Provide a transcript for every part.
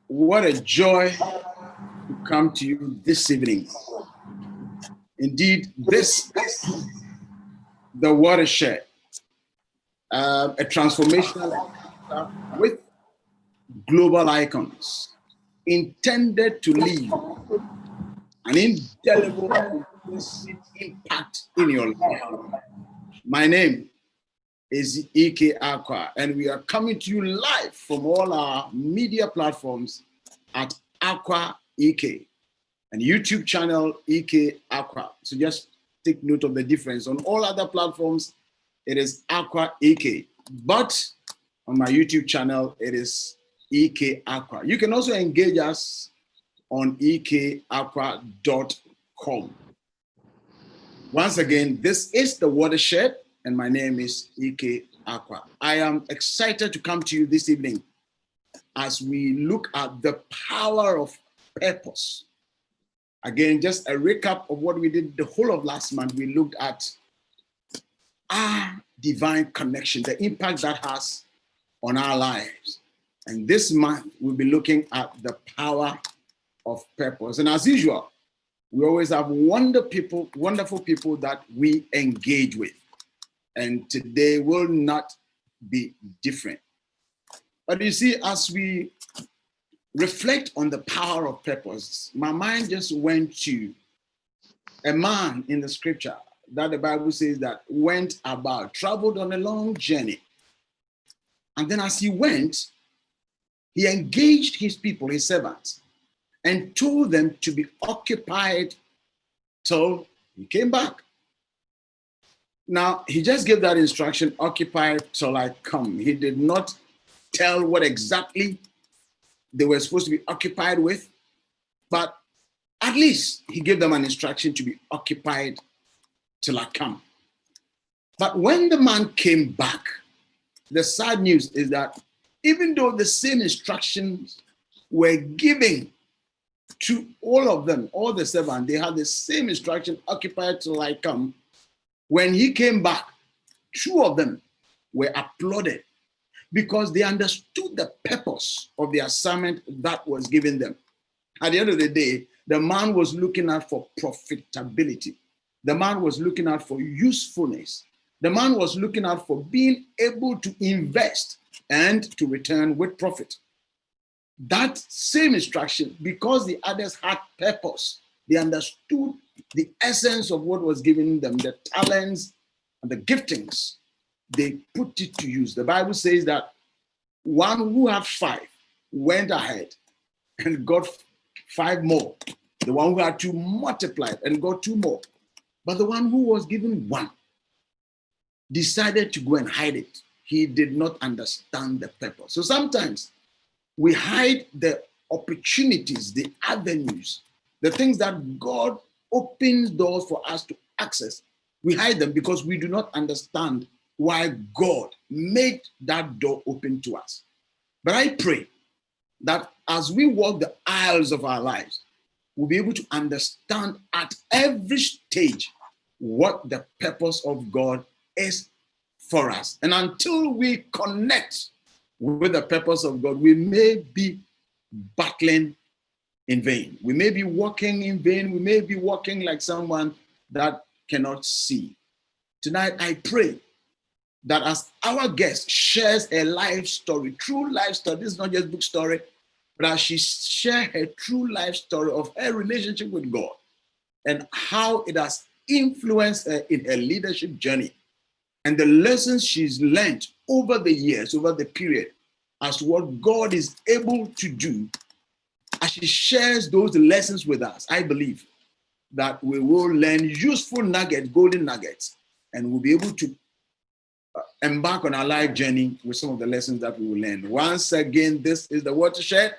What a joy to come to you this evening. Indeed, this is the watershed, a transformational with global icons intended to leave an indelible impact in your life. My name is Ike Aqua, and we are coming to you live from all our media platforms at Aqua Ike, and YouTube channel Ike Aqua. So just take note of the difference. On all other platforms, it is Aqua Ike, but on my YouTube channel, it is Ike Aqua. You can also engage us on ikeaqua.com. Once again, this is the watershed, and my name is Ike Aqua. I am excited to come to you this evening as we look at the power of purpose. Again, just a recap of what we did the whole of last month. We looked at our divine connection, the impact that has on our lives. And this month, we'll be looking at the power of purpose. And as usual, we always have wonderful people that we engage with. And today will not be different. But you see, as we reflect on the power of purpose, my mind just went to a man in the scripture that the Bible says that went about, traveled on a long journey. And then as he went, he engaged his people, his servants, and told them to be occupied till he came back. Now, he just gave that instruction, occupy till I come. He did not tell what exactly they were supposed to be occupied with, but at least he gave them an instruction to be occupied till I come. But when the man came back, the sad news is that even though the same instructions were given to all of them, all the seven, they had the same instruction, occupy till I come. When he came back, two of them were applauded because they understood the purpose of the assignment that was given them. At the end of the day, the man was looking out for profitability. The man was looking out for usefulness. The man was looking out for being able to invest and to return with profit. That same instruction, because the others had purpose, they understood the essence of what was given them, the talents and the giftings, they put it to use. The Bible says that one who had 5 went ahead and got 5 more. The one who had 2 multiplied and got 2 more. But the one who was given 1 decided to go and hide it. He did not understand the purpose. So sometimes we hide the opportunities, the avenues, the things that God opens doors for us to access. We hide them because we do not understand why God made that door open to us. But I pray that as we walk the aisles of our lives, we'll be able to understand at every stage what the purpose of God is for us. And until we connect with the purpose of God, we may be battling in vain. We may be walking in vain. We may be walking like someone that cannot see. Tonight, I pray that as our guest shares a life story, true life story, this is not just book story, but as she shares her true life story of her relationship with God and how it has influenced her in her leadership journey and the lessons she's learned over the years, over the period, as to what God is able to do. As she shares those lessons with us, I believe that we will learn useful nuggets, golden nuggets, and we'll be able to embark on our life journey with some of the lessons that we will learn. Once again, this is the watershed.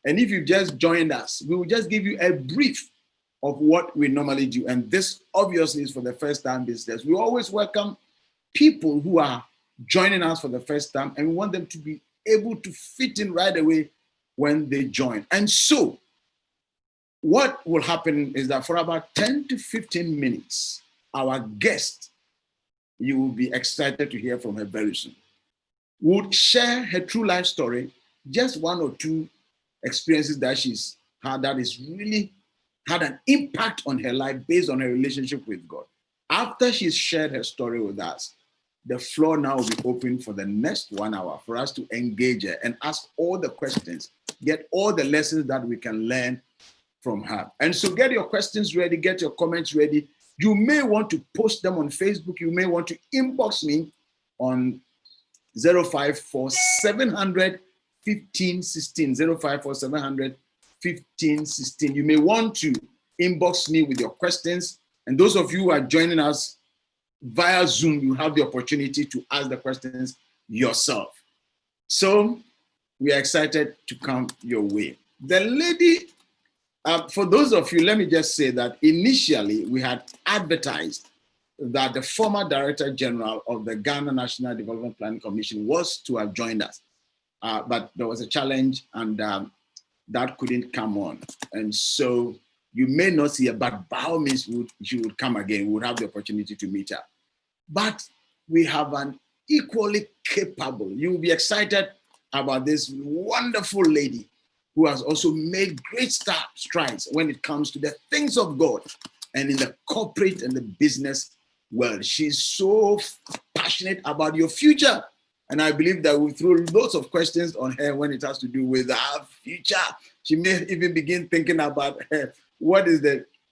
And if you've just joined us, we will just give you a brief of what we normally do. And this obviously is for the first time visitors. We always welcome people who are joining us for the first time, and we want them to be able to fit in right away when they join. And so what will happen is that for about 10 to 15 minutes, our guest, you will be excited to hear from her very soon, would share her true life story, just 1 or 2 experiences that she's had that is really had an impact on her life based on her relationship with God. After she's shared her story with us, the floor now will be open for the next 1 hour for us to engage her and ask all the questions, get all the lessons that we can learn from her. And so get your questions ready, get your comments ready. You may want to post them on Facebook. You may want to inbox me on 054 700 1516, 054 700 1516. You may want to inbox me with your questions. And those of you who are joining us via Zoom, you have the opportunity to ask the questions yourself. So we are excited to come your way. The lady, for those of you, let me just say that initially we had advertised that the former Director General of the Ghana National Development Planning Commission was to have joined us. But there was a challenge and that couldn't come on. And so you may not see her, but by all means, she would come again. We would have the opportunity to meet her. But we have an equally capable, you will be excited about this wonderful lady who has also made great strides when it comes to the things of God and in the corporate and the business world. She's so passionate about your future. And I believe that we'll throw lots of questions on her when it has to do with our future. She may even begin thinking about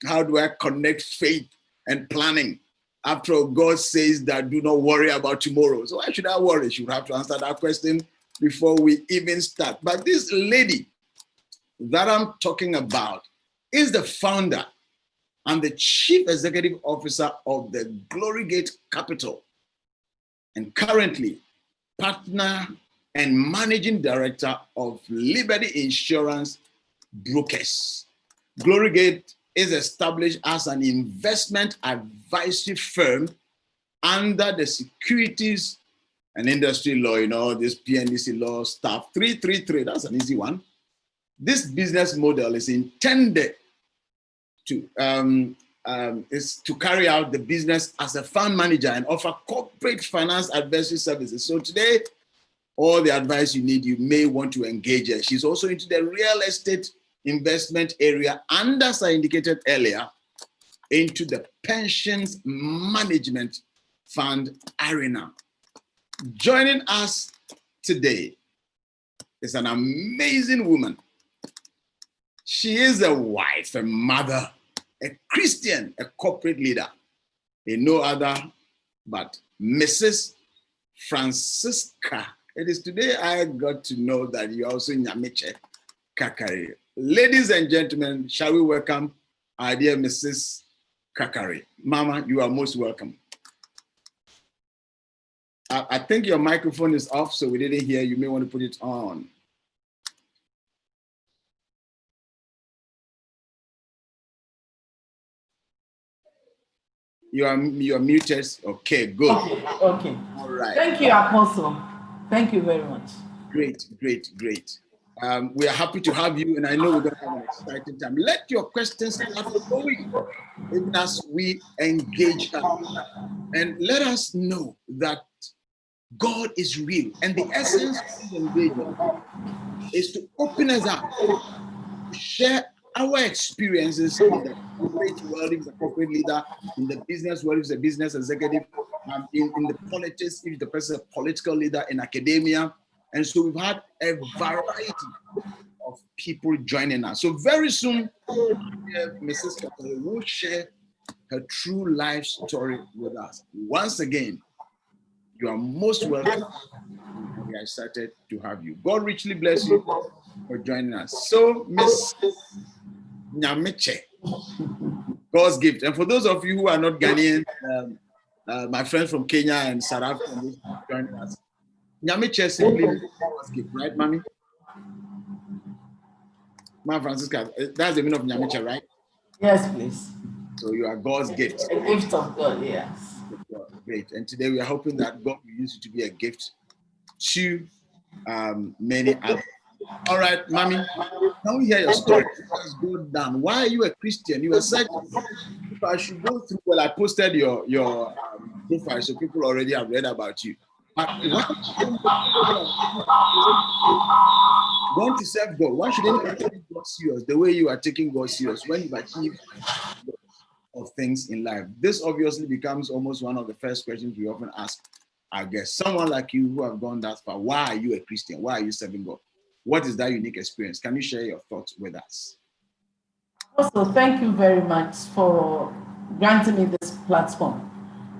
how do I connect faith and planning? After all, God says that do not worry about tomorrow. So why should I worry? She would have to answer that question before we even start. But this lady that I'm talking about is the founder and the chief executive officer of the Glory Gate Capital, and currently partner and managing director of Liberty Insurance Brokers. Glory Gate is established as an investment advisory firm under the Securities and Industry Law, this PNDC law stuff, 333, that's an easy one. This business model is intended to carry out the business as a fund manager and offer corporate finance advisory services. So today, all the advice you need, you may want to engage her. She's also into the real estate investment area, and as I indicated earlier, into the pensions management fund arena. Joining us today is an amazing woman. She is a wife, a mother, a Christian, a corporate leader, no other but Mrs. Francisca. It is today I got to know that you're also Nyamiche Kakari. Ladies and gentlemen, shall we welcome our dear Mrs. Kakari. Mama, you are most welcome. I think your microphone is off, so we didn't hear. You may want to put it on. You are muted. Okay, good. Okay. All right. Thank you, Apostle. Thank you very much. Great. We are happy to have you, and I know we're going to have an exciting time. Let your questions start flowing even as we engage her. And let us know that God is real. And the essence of this engagement is to open us up, to share our experiences in the corporate world, if the corporate leader, in the business world, if the business executive, in the politics, if the person is a political leader in academia. And so we've had a variety of people joining us. So very soon, Mrs. Kakari will share her true life story with us. Once again, you are most welcome. We are excited to have you. God richly bless you for joining us. So, Miss Nyamiche, God's gift. And for those of you who are not Ghanaian, my friends from Kenya and South Africa joining us. Nyamiche simply means God's gift, right, Mommy? Ma Francisca, that's the meaning of Nyamiche, right? Yes, please. So you are God's gift. A gift of God, yes. Great. And today we are hoping that God will use you to be a gift to many others. All right, Mommy, can we hear your story? Let's go down. Why are you a Christian? You are such. If I should go through, well, I posted your profile, so people already have read about you. But why shouldn't want to serve God? Why shouldn't you take God serious the way you are taking God serious when you've achieved of things in life? This obviously becomes almost one of the first questions we often ask our guests. Someone like you who have gone that far, why are you a Christian? Why are you serving God? What is that unique experience? Can you share your thoughts with us? Also, thank you very much for granting me this platform.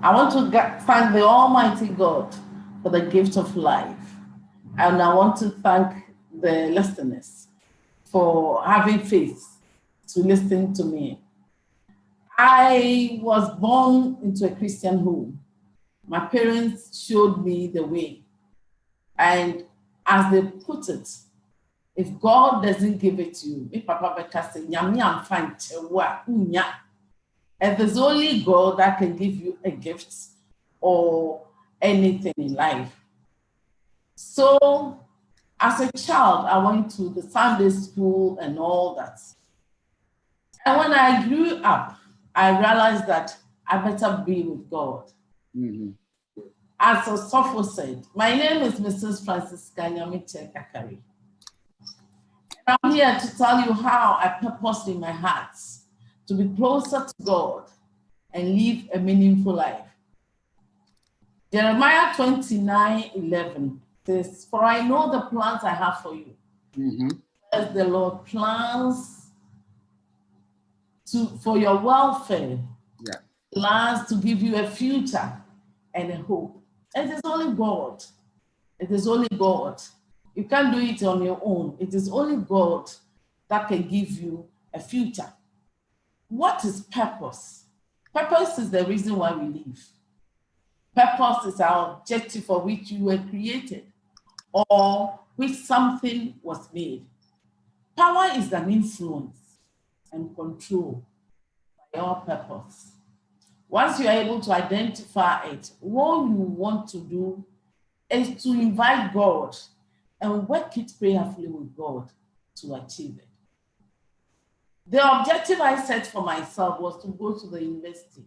I want to thank the Almighty God for the gift of life. And I want to thank the listeners for having faith to listen to me. I was born into a Christian home. My parents showed me the way. And as they put it, if God doesn't give it to you, if Papa Becca said, "Nyami, I'm fine," and there's only God that can give you a gift or anything in life. So, as a child, I went to the Sunday school and all that. And when I grew up, I realized that I better be with God. Mm-hmm. As Osofo said, my name is Mrs. Francisca Nyamiche Kakari. I'm here to tell you how I purposed in my heart to be closer to God and live a meaningful life. Jeremiah 29:11 says, "For I know the plans I have for you." Mm-hmm. As the Lord plans for your welfare, Yeah. plans to give you a future and a hope. It is only God. It is only God. You can't do it on your own. It is only God that can give you a future. What is purpose? Purpose is the reason why we live. Purpose is our objective for which you were created or which something was made. Power is an influence and control by your purpose. Once you are able to identify it, what you want to do is to invite God and work it prayerfully with God to achieve it. The objective I set for myself was to go to the university,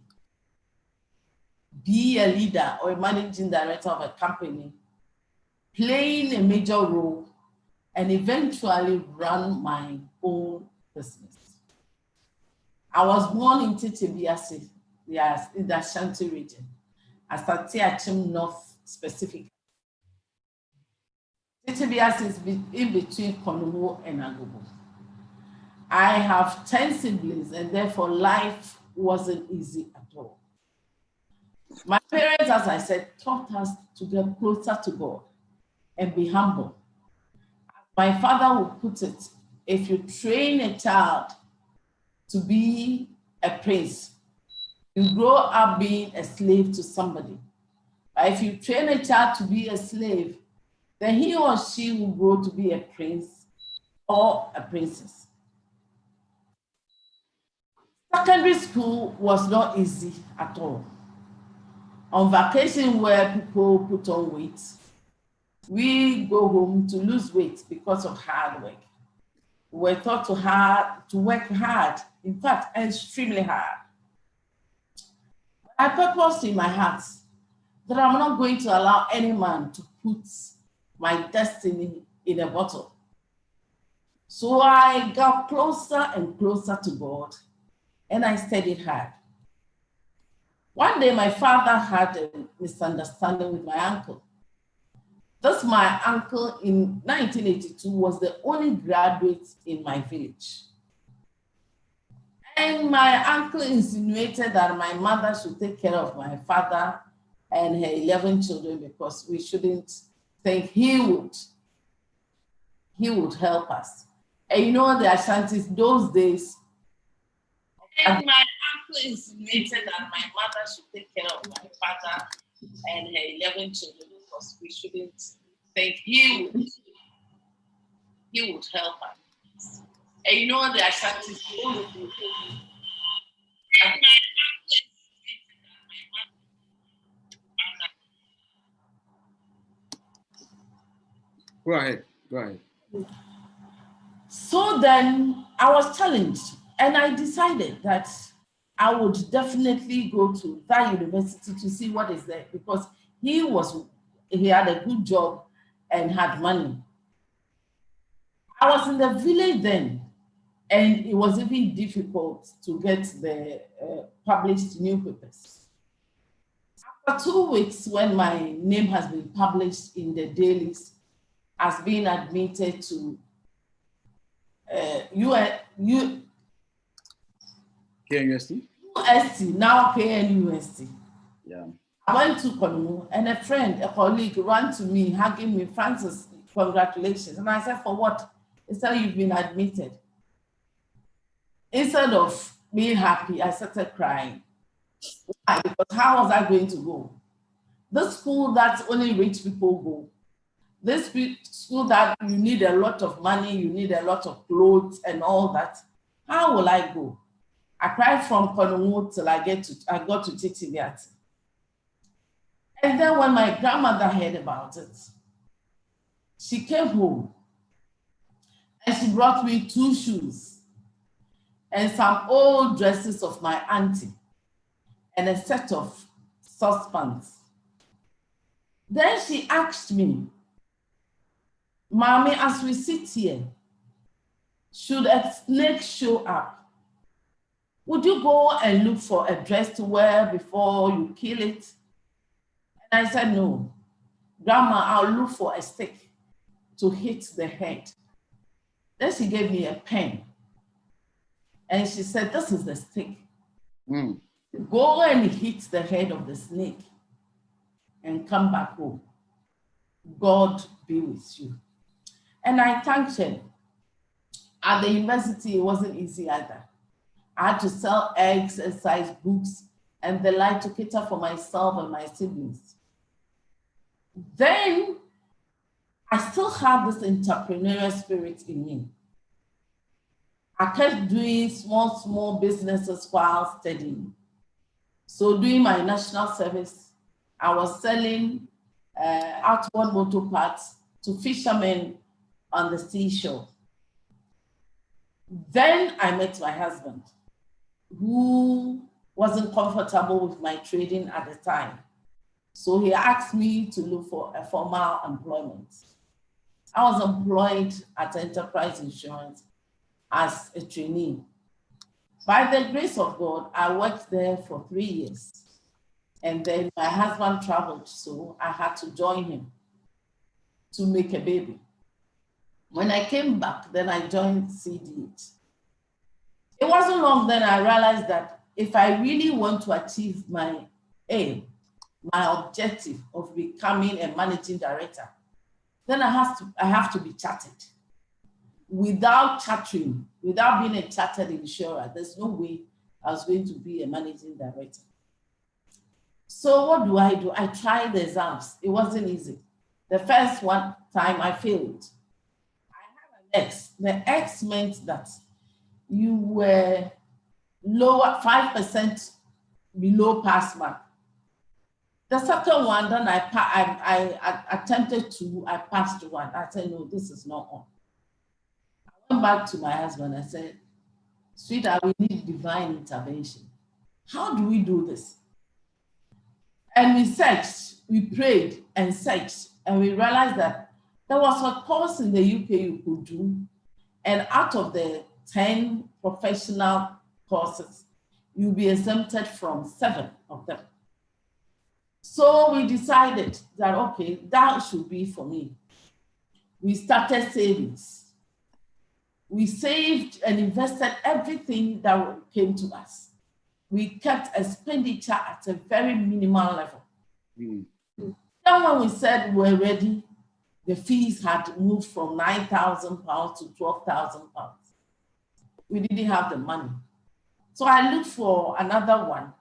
be a leader or a managing director of a company, playing a major role, and eventually run my own business. I was born in Titibiasi, yes, in the Ashanti region, Asante Achim North specifically. Titibiasi is in between Konumo and Agogo. I have 10 siblings, and therefore life wasn't easy at all. My parents, as I said, taught us to get closer to God and be humble. My father would put it, if you train a child to be a prince, you grow up being a slave to somebody. But if you train a child to be a slave, then he or she will grow to be a prince or a princess. Secondary school was not easy at all. On vacation where people put on weight, we go home to lose weight because of hard work. We were taught to work hard, in fact, extremely hard. I purposed in my heart that I'm not going to allow any man to put my destiny in a bottle. So I got closer and closer to God, and I studied hard. One day, my father had a misunderstanding with my uncle. This my uncle in 1982 was the only graduate in my village. And my uncle insinuated that my mother should take care of my father and her 11 children because we shouldn't think he would help us. And you know the Ashantis those days. And my uncle insinuated that my mother should take care of my father and her 11 children because we shouldn't think he would help us. And you know the Ashantis those days. Go ahead. Go ahead. So then I was challenged and I decided that I would definitely go to that university to see what is there because he was he had a good job and had money. I was in the village then, and it was even difficult to get the published newspapers. After 2 weeks, when my name has been published in the dailies as being admitted to UST, now KNUST. Yeah. I went to Konumu, and a friend, a colleague, ran to me, hugging me, Francis, congratulations. And I said, for what? He said, you've been admitted. Instead of being happy, I started crying. Why? Because how was I going to go? This school that only rich people go. This school that you need a lot of money, you need a lot of clothes and all that. How will I go? I cried from Konumu till I got to Titiviat. And then when my grandmother heard about it, she came home and she brought me 2 shoes and some old dresses of my auntie and a set of saucepans. Then she asked me, Mommy, as we sit here, should a snake show up, would you go and look for a dress to wear before you kill it? And I said, no, Grandma, I'll look for a stick to hit the head. Then she gave me a pen. And she said, this is the stick. Go and hit the head of the snake and come back home. God be with you. And I thanked her. At the university, it wasn't easy either. I had to sell eggs, exercise books, and the like to cater for myself and my siblings. Then I still have this entrepreneurial spirit in me. I kept doing small businesses while studying. So doing my national service, I was selling outboard motor parts to fishermen on the seashore. Then I met my husband, who wasn't comfortable with my trading at the time. So he asked me to look for a formal employment. I was employed at Enterprise Insurance as a trainee. By the grace of God, I worked there for 3 years. And then my husband traveled, so I had to join him to make a baby. When I came back, then I joined CD8. It wasn't long then I realized that if I really want to achieve my aim, my objective of becoming a managing director, then I have to be chartered. Without chartering, without being a chartered insurer, there's no way I was going to be a managing director. So what do? I tried the exams. It wasn't easy. The first one time I failed. I had an X. The X meant that you were lower, 5% below pass mark. The second one, then I attempted to, I passed one. I said, no, this is not on. I went back to my husband. I said, sweetheart, we need divine intervention. How do we do this? And we searched, we prayed and searched, and we realized that there was a course in the UK you could do, and out of the 10 professional courses, you'll be exempted from 7 of them. So we decided that, okay, that should be for me. We started savings. We saved and invested everything that came to us. We kept expenditure at a very minimal level. Then when we said we're ready, the fees had moved from £9,000 to £12,000. We didn't have the money. So I looked for another one,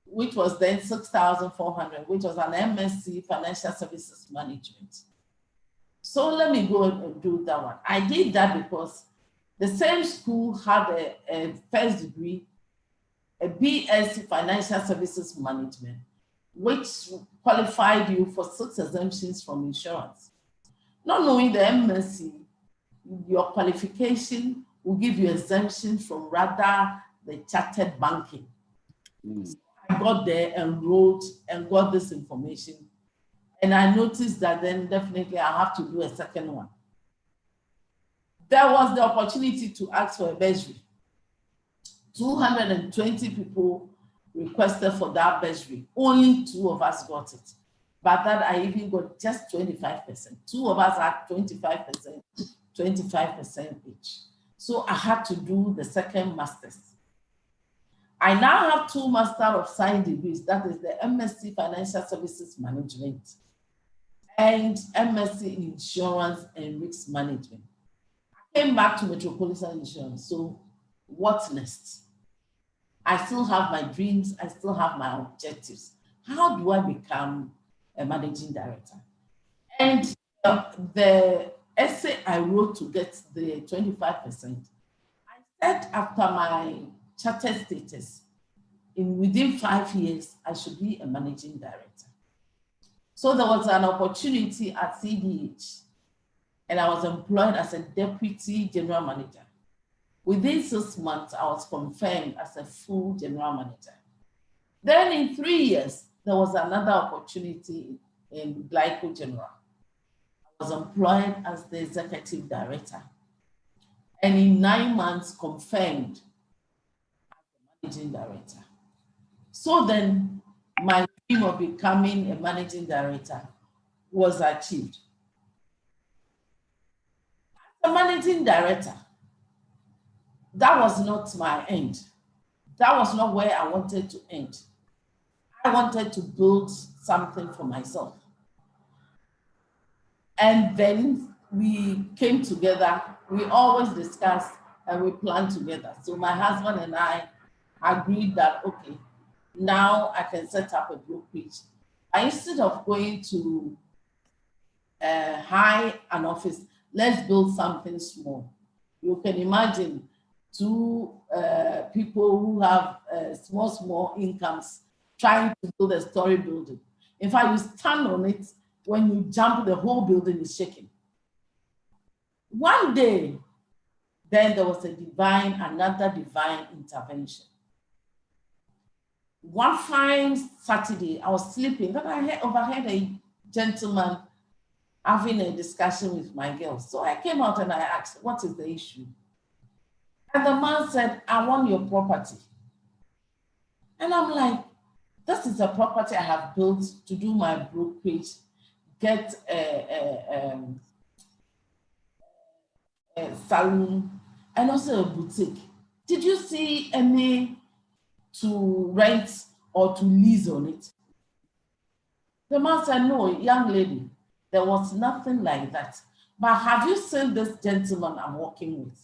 which was then 6,400, which was an MSc Financial Services Management. So let me go and do that one. I did that because the same school had a first degree, a BSc Financial Services Management, which qualified you for 6 exemptions from insurance. Not knowing the MSc, your qualification will give you exemption from rather the chartered banking. So I got there, enrolled, and got this information. And I noticed that then definitely I have to do a second one. There was the opportunity to ask for a bursary. 220 people requested for that bursary. Only 2 of us got it. But that I even got just 25%. 2 of us had 25%, 25% each. So I had to do the second master's. I now have 2 Master of Science degrees. That is the MSc Financial Services Management and MSc in Insurance and Risk Management. I came back to Metropolitan Insurance. So what next? I still have my dreams. I still have my objectives. How do I become a managing director? And the essay I wrote to get the 25%, I said after my charter status, within 5 years, I should be a managing director. So there was an opportunity at CDH, and I was employed as a deputy general manager. Within 6 months, I was confirmed as a full general manager. Then in 3 years, there was another opportunity in Glyco General. I was employed as the executive director. And in 9 months, confirmed as the managing director. So then my dream of becoming a managing director was achieved. As a managing director, that was not my end. That was not where I wanted to end. I wanted to build something for myself. And then we came together. We always discussed and we planned together. So my husband and I agreed that, okay, now I can set up a brokerage. Instead of going to hire an office, let's build something small. You can imagine 2 people who have small incomes trying to build a story building. In fact, you stand on it, when you jump, the whole building is shaking. One day, then there was another divine intervention. One fine Saturday, I was sleeping, then I overheard a gentleman having a discussion with my girls. So I came out and I asked, what is the issue? And the man said, I want your property. And I'm like, this is a property I have built to do my brokerage, get a salon, and also a boutique. Did you see any to rent or to lease on it? The man said, no, young lady, there was nothing like that. But have you seen this gentleman I'm working with?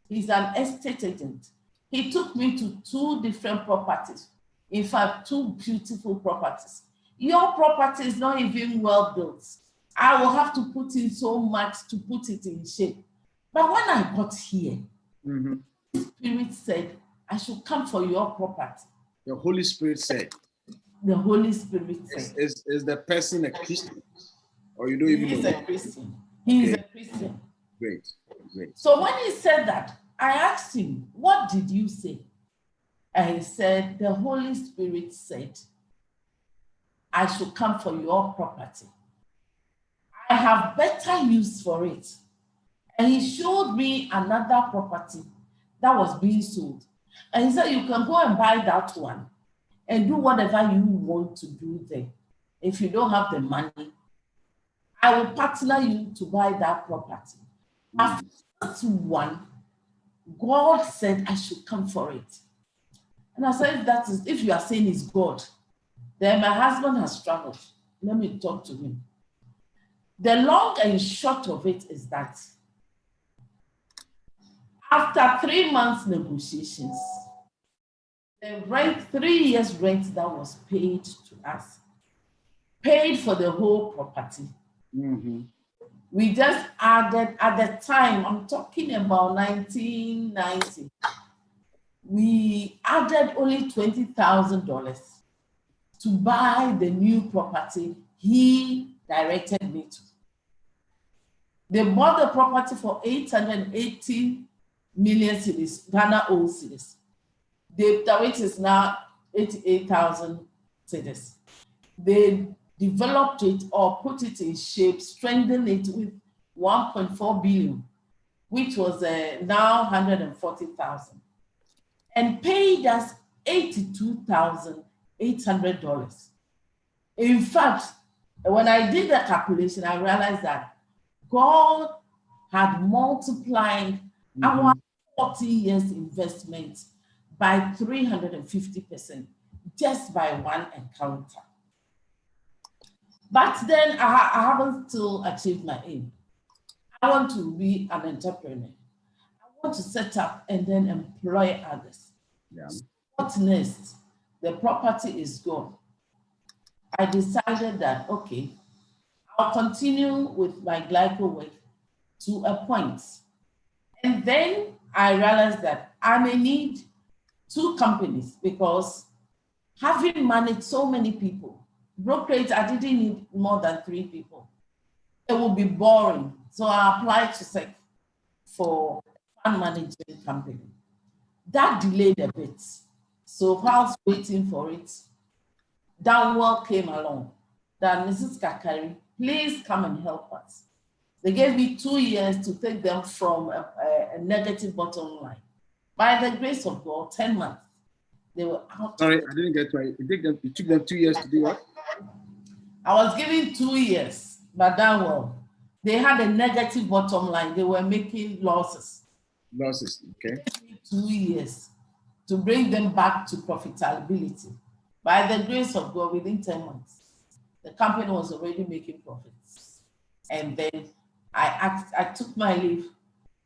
He's an estate agent. He took me to 2 different properties. In fact, 2 beautiful properties. Your property is not even well built. I will have to put in so much to put it in shape. But when I got here, the Spirit said, I should come for your property. The Holy Spirit said. The Holy Spirit said. Is the person a Christian? Or you don't even know? He is a Christian. He is a Christian. Great, great. So when he said that, I asked him, what did you say? And he said, the Holy Spirit said, I should come for your property. I have better use for it. And he showed me another property that was being sold. And he said, you can go and buy that one and do whatever you want to do there. If you don't have the money, I will partner you to buy that property. After that one, God said I should come for it. And I said, that is, if you are saying it's God, then my husband has traveled. Let me talk to him. The long and short of it is that after 3 months negotiations, the rent, 3 years rent that was paid to us, paid for the whole property. We just added, at the time, I'm talking about 1990, we added only $20,000 to buy the new property he directed me to. They bought the property for 880 million cedis, Ghana old cedis. The rate is now 88,000 cedis. They developed it or put it in shape, strengthened it with 1.4 billion, which was now 140,000, and paid us $82,800. In fact, when I did the calculation, I realized that God had multiplied our 40 years investment by 350% just by one encounter. But then I haven't still achieved my aim. I want to be an entrepreneur. I want to set up and then employ others. Yeah. What next? The property is gone. I decided that, okay, I'll continue with my glyco work to a point. And then I realized that I may need 2 companies because having managed so many people, brokerage, I didn't need more than 3 people. It would be boring. So I applied to SEC for a fund management company. That delayed a bit. So whilst waiting for it, Downwell came along. That Mrs. Kakari, please come and help us. They gave me 2 years to take them from a negative bottom line. By the grace of God, 10 months, they were out. Sorry, I didn't get right. It took them 2 years to do what? I was given 2 years, but Downwell, they had a negative bottom line. They were making losses. Losses, okay. 2 years to bring them back to profitability. By the grace of God, within 10 months, the company was already making profits. And then I took my leave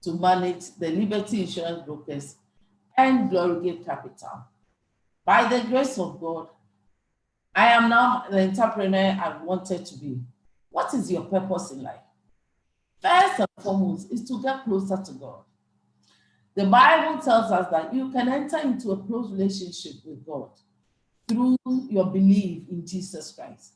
to manage the Liberty Insurance Brokers and Glorygate Capital. By the grace of God, I am now the entrepreneur I wanted to be. What is your purpose in life? First and foremost is to get closer to God. The Bible tells us that you can enter into a close relationship with God through your belief in Jesus Christ.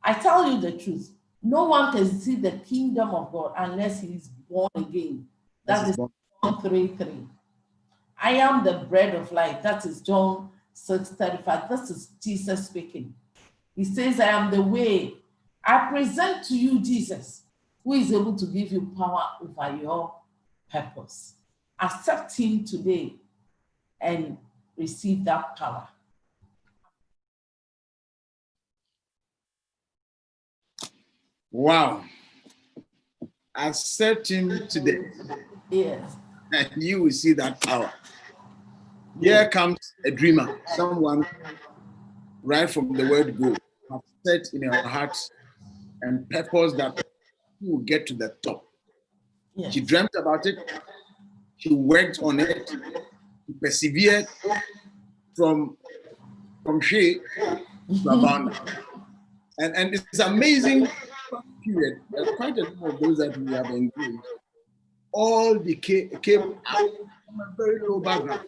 I tell you the truth, no one can see the kingdom of God unless he is born again. That is John 3:3. I am the bread of life. That is John 6:35. This is Jesus speaking. He says, I am the way. I present to you Jesus, who is able to give you power over your purpose. Accept him today and receive that power. Wow. Accept him today. Yes. And you will see that power. Here comes a dreamer, someone right from the word go, have set in her heart and purpose that she will get to the top. Yes. She dreamt about it, she worked on it, she persevered from she to abound. And it's amazing period. Quite a number of those that we have engaged, all came out from a very low background,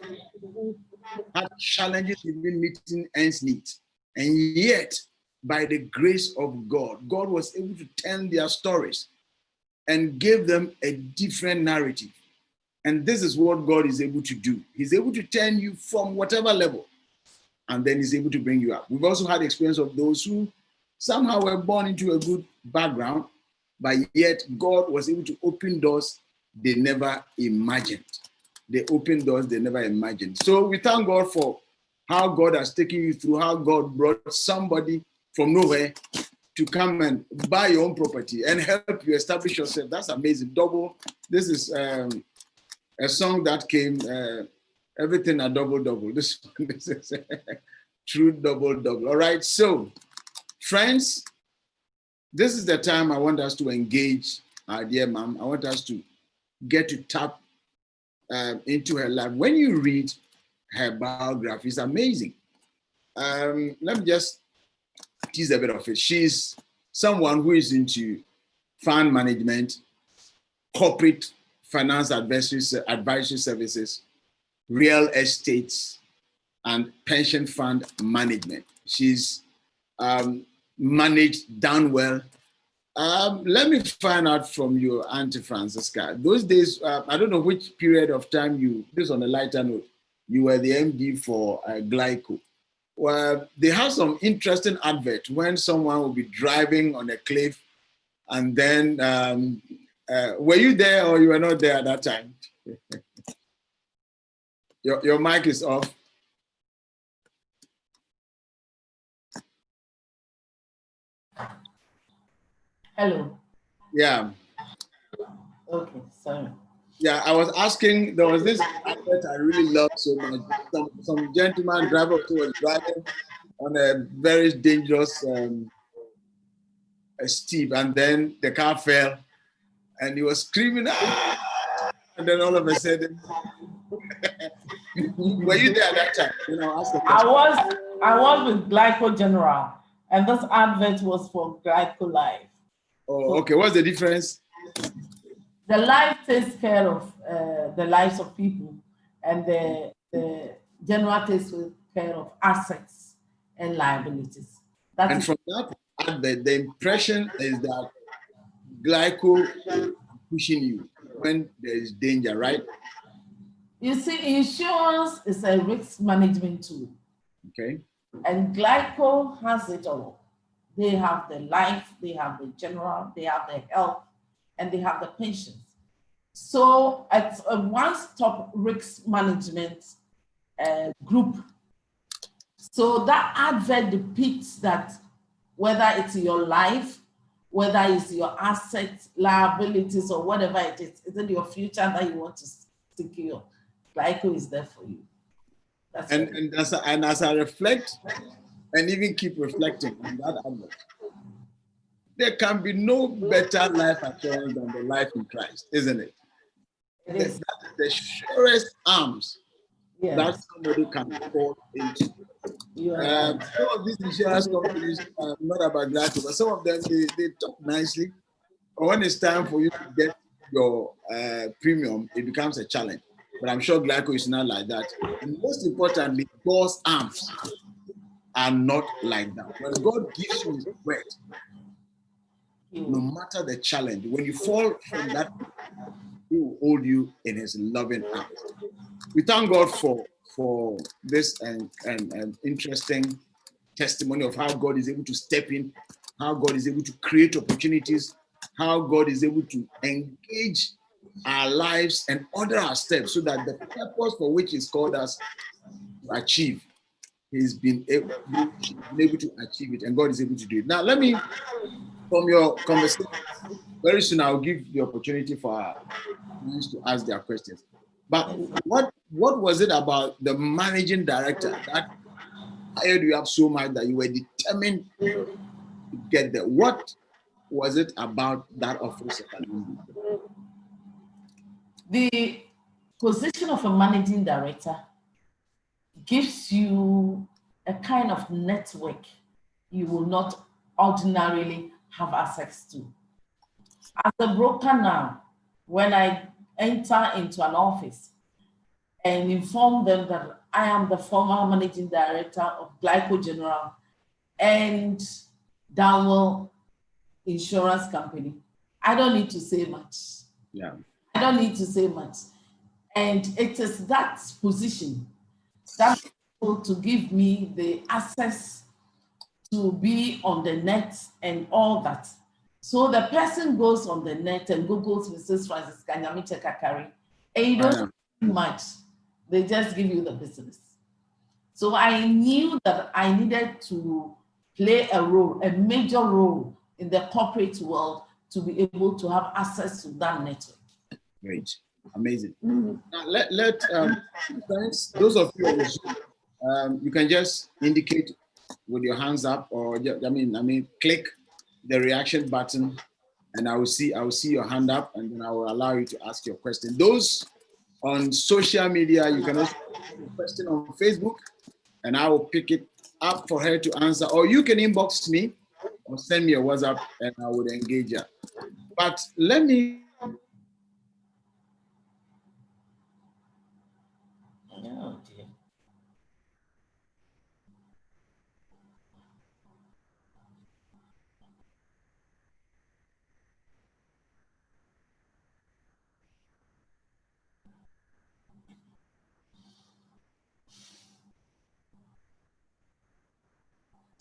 had challenges even meeting ends meet. And yet, by the grace of God, God was able to tell their stories and gave them a different narrative. And this is what God is able to do. He's able to turn you from whatever level, and then he's able to bring you up. We've also had experience of those who somehow were born into a good background, but yet God was able to open doors they never imagined. They opened doors they never imagined. So we thank God for how God has taken you through, how God brought somebody from nowhere to come and buy your own property and help you establish yourself. That's amazing. Double. This is a song that came, everything a double. This is true double. All right. So, friends, this is the time I want us to engage our dear mom. I want us to get to tap into her life. When you read her biography, it's amazing. Let me just tease a bit of it. She's someone who is into fund management, corporate finance advisory services, real estate, and pension fund management. She's managed Downwell. Let me find out from you, Auntie Francisca. Those days, I don't know which period of time this on a lighter note, you were the MD for Glyco. Well, they have some interesting advert when someone will be driving on a cliff, and then were you there or you were not there at that time? Your mic is off. Hello. Yeah. Okay, sorry. Yeah, I was asking, there was this advert I really loved so much. Some gentleman driver who was driving on a very dangerous steep, and then the car fell, and he was screaming, ah! And then all of a sudden, were you there at that time? You know, ask the question. I was with Glyco General, and this advert was for Glyco Life. Oh, So okay. What's the difference? the life takes care of the lives of people, and the general takes care of assets and liabilities. That And is, from that advert, the impression is that glyco pushing you when there is danger, right? you see, insurance is a risk management tool, Okay. and Glyco has it all. They have the life, they have the general, they have the health, and they have the pensions. So it's a one-stop risk management group. So that advert depicts that whether it's your life, whether it's your assets, liabilities, or whatever it is it your future that you want to secure? Glyco is there for you. That's And it. as I reflect and even keep reflecting on that advert, there can be no better life assurance than the life in Christ, isn't it? It That is. is the surest arms that Yes, somebody can fall into. you are right. Some of these insurance companies are not about gratitude, but some of them they talk nicely. But when it's time for you to get your premium, it becomes a challenge. But I'm sure Glyco is not like that. And most importantly, God's arms are not like that. When God gives you His word, no You. matter the challenge, when you fall from that, He will hold you in His loving arms. We thank God for this and interesting testimony of how God is able to step in, how God is able to create opportunities, how God is able to engage our lives and order our steps so that the purpose for which He's called us to achieve, He's been able to achieve it, and God is able to do it. Now, let me, from your conversation, very soon I'll give the opportunity for our friends to ask their questions. But what was it about the managing director that hired you up so much that you were determined to get there? What was it about that office of an The position of a managing director gives you a kind of network you will not ordinarily have access to. As a broker now, when I enter into an office and inform them that I am the former managing director of Glyco General and Downwell Insurance Company, I don't need to say much. Yeah. I don't need to say much. And it is that position that to give me the access to be on the net and all that. So the person goes on the net and Googles Mrs. Francis Kanyamiche Kakari, and you don't do much. They just give you the business. So I knew that I needed to play a role, a major role in the corporate world to be able to have access to that network. Great. Amazing. Now, let friends, those of you on Zoom, you can just indicate with your hands up, or click the reaction button, and I will see your hand up, and then I will allow you to ask your question. Those on social media, you can also ask a question on Facebook, and I will pick it up for her to answer, or you can inbox me or send me a WhatsApp, and I would engage her. But let me Oh dear.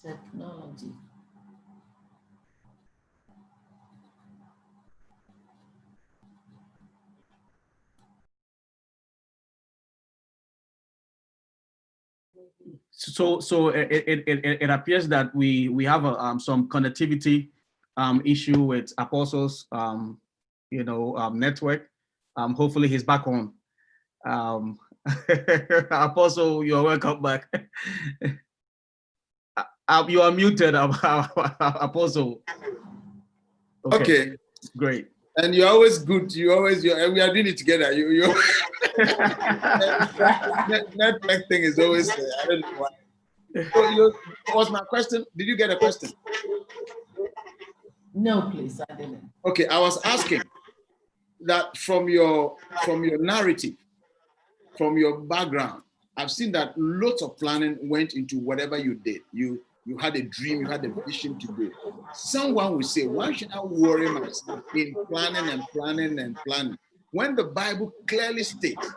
Technology. So it appears that we have some connectivity issue with Apostles network. Hopefully he's back on. Apostle, you're welcome back. You are muted, Apostle. Okay. Great. And you're always good. We are doing it together. Network thing is always, I don't know why. So was my question? Did you get a question? No, please, I didn't. Okay, I was asking that from your narrative, from your background, I've seen that lots of planning went into whatever you did. You had a dream, you had a vision to do. Someone would say, why should I worry myself in planning and planning and planning? When the Bible clearly states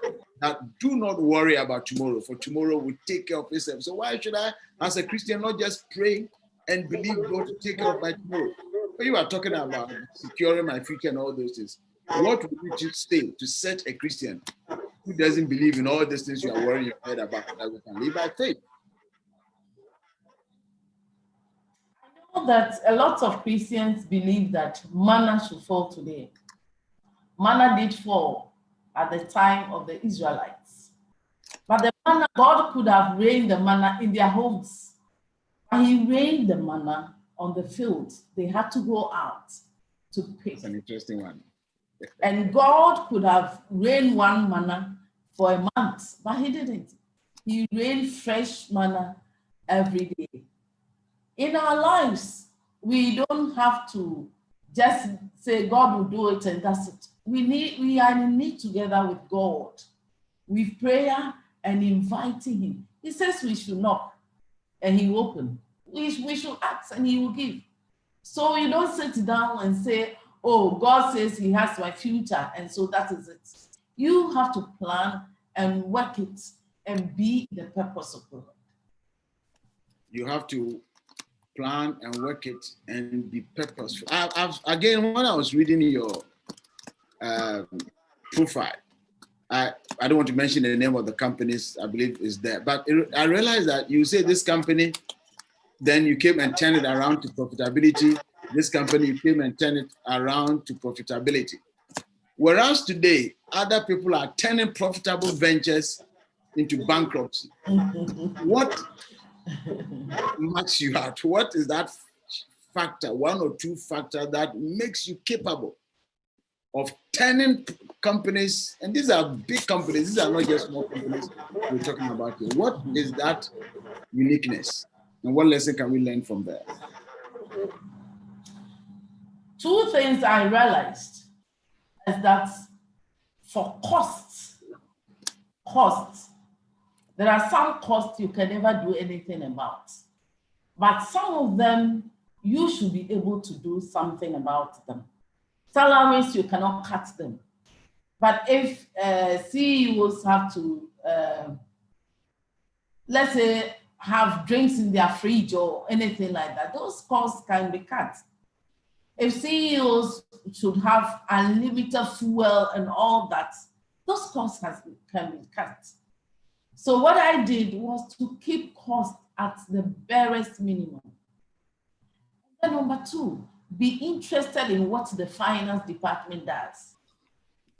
that do not worry about tomorrow, for tomorrow will take care of itself. So why should I, as a Christian, not just pray and believe God to take care of my tomorrow? When you are talking about securing my future and all those things, what would you say to such a Christian who doesn't believe in all these things you are worrying your head about, that we can live by faith? I know that a lot of Christians believe that manna should fall today. Manna did fall at the time of the Israelites. But the manna, God could have rained the manna in their homes. And he rained the manna on the field. They had to go out to pick. It's an interesting one. And God could have rained one manna for a month, but he didn't. He rained fresh manna every day. In our lives, we don't have to just say God will do it and that's it. We are in need together with God, with prayer and inviting him. He says we should knock and he will open. We should ask and he will give. So you don't sit down and say, oh, God says he has my future and so that is it. You have to plan and work it and be the purpose of God. You have to plan and work it and be purposeful. Again, when I was reading your profile, I don't want to mention the name of the companies I believe is there, but I realized that you say this company, then you came and turned it around to profitability. This company, you came and turned it around to profitability. Whereas today, other people are turning profitable ventures into bankruptcy. What marks you out? What is that factor, one or two factor that makes you capable of turning companies, and these are big companies, these are not just small companies we're talking about here. What is that uniqueness? And what lesson can we learn from there? Two things I realized is that for costs, there are some costs you can never do anything about. But some of them, you should be able to do something about them. Salaries, you cannot cut them. But if CEOs have to, let's say, have drinks in their fridge or anything like that, those costs can be cut. If CEOs should have unlimited fuel and all that, those costs can be cut. So what I did was to keep costs at the barest minimum. And number two, be interested in what the finance department does.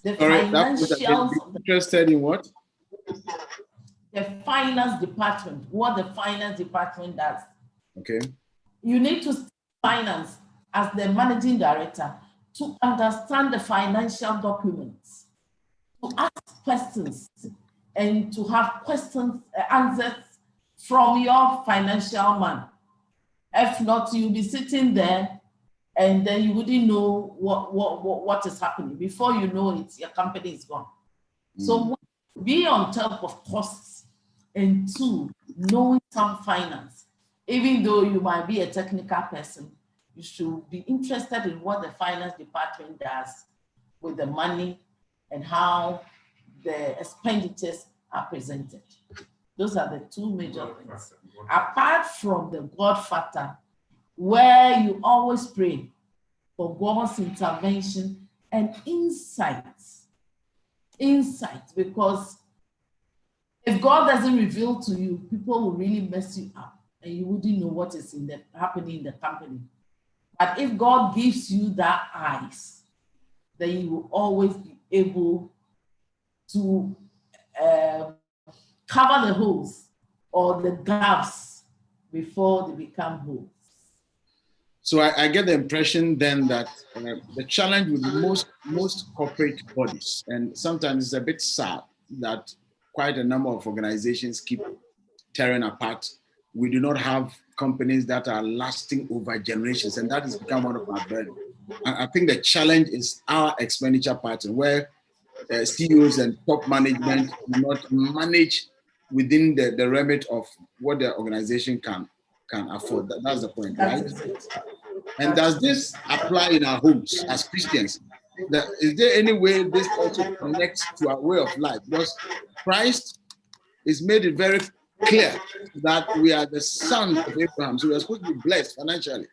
The financials. Interested in what? The finance department, what the finance department does. Okay. You need to study finance as the managing director to understand the financial documents, to ask questions, and to have answers from your financial man. If not, you'll be sitting there and then you wouldn't know what is happening. Before you know it, your company is gone. So be on top of costs, and two, knowing some finance. Even though you might be a technical person, you should be interested in what the finance department does with the money and how the expenditures are presented. Those are the two major things. Apart from the God factor, where you always pray for God's intervention and insights. Insight, because if God doesn't reveal to you, people will really mess you up and you wouldn't know what is happening in the company. But if God gives you that eyes, then you will always be able to cover the holes or the gaps before they become holes. So I get the impression then that the challenge with most corporate bodies, and sometimes it's a bit sad that quite a number of organizations keep tearing apart. We do not have companies that are lasting over generations, and that has become one of our burden. I think the challenge is our expenditure pattern, where CEOs and top management do not manage within the remit of what the organization can afford. That's the point, right? And does this apply in our homes as Christians? Is there any way this also connects to our way of life? Because Christ is made it very clear that we are the sons of Abraham, so we are supposed to be blessed financially.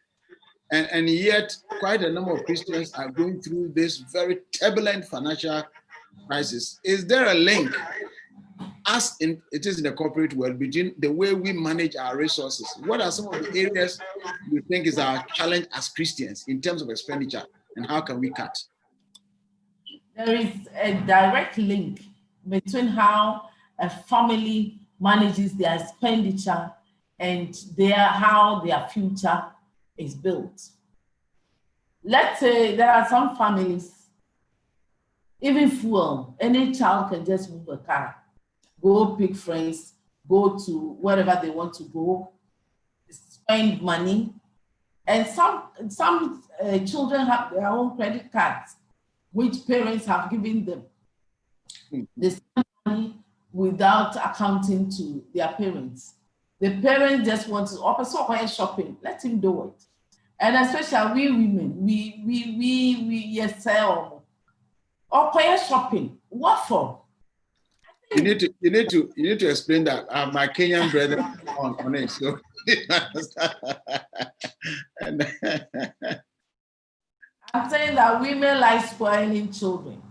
And yet, quite a number of Christians are going through this very turbulent financial crisis. Is there a link, as it is in the corporate world, between the way we manage our resources? What are some of the areas you think is our challenge as Christians in terms of expenditure, and how can we cut? There is a direct link between how a family manages their expenditure and how their future is built. Let's say there are some families, even fuel, any child can just move a car, go pick friends, go to wherever they want to go, spend money. And some children have their own credit cards, which parents have given them. They spend money without accounting to their parents. The parents just want to offer shopping, let him do it. And especially we women, we yes sell or shopping. What for? You need to explain that. My Kenyan brother on it, so I'm saying that women like spoiling children.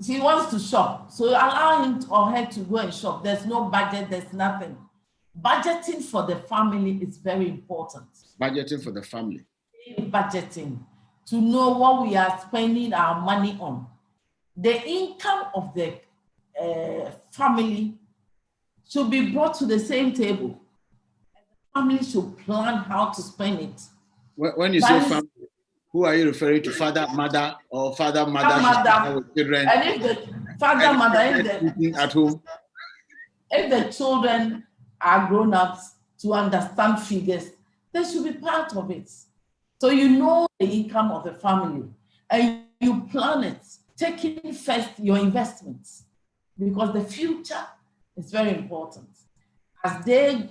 She wants to shop, so allow him or her to go and shop. There's no budget, there's nothing. Budgeting for the family is very important. Budgeting for the family. Budgeting, to know what we are spending our money on. The income of the family should be brought to the same table. The family should plan how to spend it. When you say family, who are you referring to? Father, mother, or father, mother with children? And if the father, mother, at home, if the children are grown ups to understand figures, they should be part of it. So you know the income of the family and you plan it, taking first your investments, because the future is very important. As day in,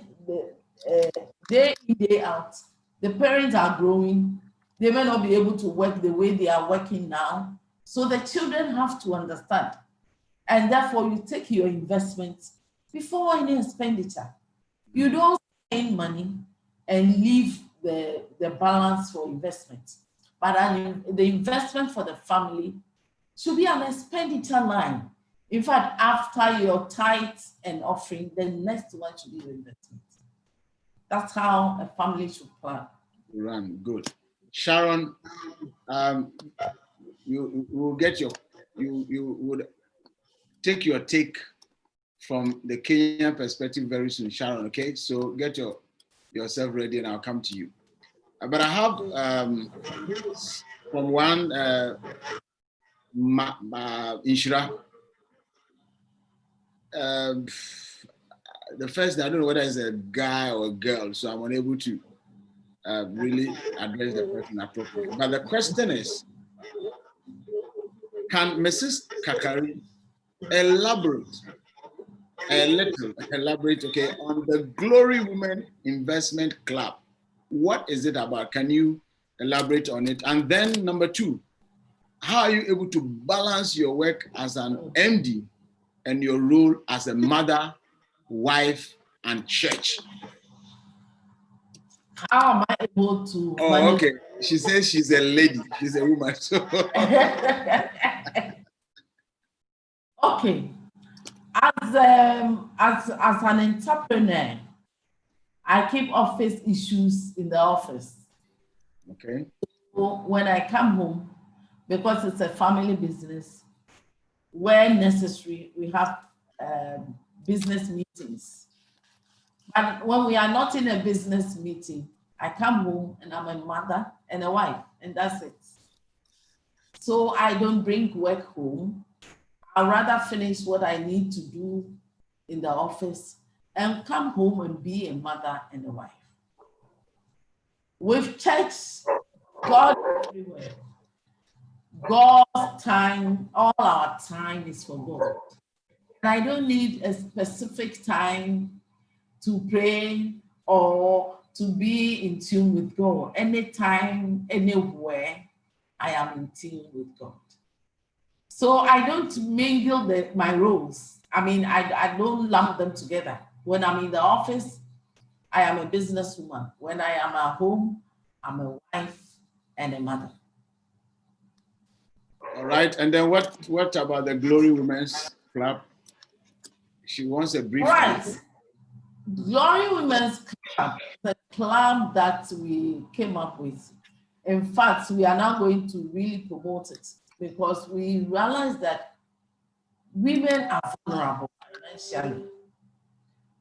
day out, the parents are growing. They may not be able to work the way they are working now. So the children have to understand. And therefore, you take your investments before any expenditure. You don't spend money and leave the balance for investment. But the investment for the family should be an expenditure line. In fact, after your tithes and offering, the next one should be your investment. That's how a family should plan. Run, good. Sharon, you will get you would take your take from the Kenyan perspective very soon, Sharon. Okay, so get yourself ready, and I'll come to you. But I have from one Inshira. The first, I don't know whether it's a guy or a girl, so I'm unable to really address the person appropriately. But the question is, can Mrs. Kakari elaborate okay, on the Glory Women Investment Club? What is it about? Can you elaborate on it? And then number two, how are you able to balance your work as an MD and your role as a mother wife, and church? How am I able to Oh, manage? okay. She says she's a lady. She's a woman. So Okay. As an entrepreneur, I keep office issues in the office. okay. So when I come home, because it's a family business, where necessary, we have business meetings. But when we are not in a business meeting, I come home and I'm a mother and a wife, and that's it. So I don't bring work home. I'd rather finish what I need to do in the office and come home and be a mother and a wife. With church, God is everywhere. God's time, all our time is for God. And I don't need a specific time to pray or to be in tune with God. Anytime, anywhere, I am in tune with God. So I don't mingle my roles. I mean, I don't lump them together. When I'm in the office, I am a businesswoman. When I am at home, I'm a wife and a mother. All right. And then what about the Glory Women's Club? She wants a brief Right. answer. Glory Women's Club, the club that we came up with. In fact, we are now going to really promote it because we realize that women are vulnerable financially.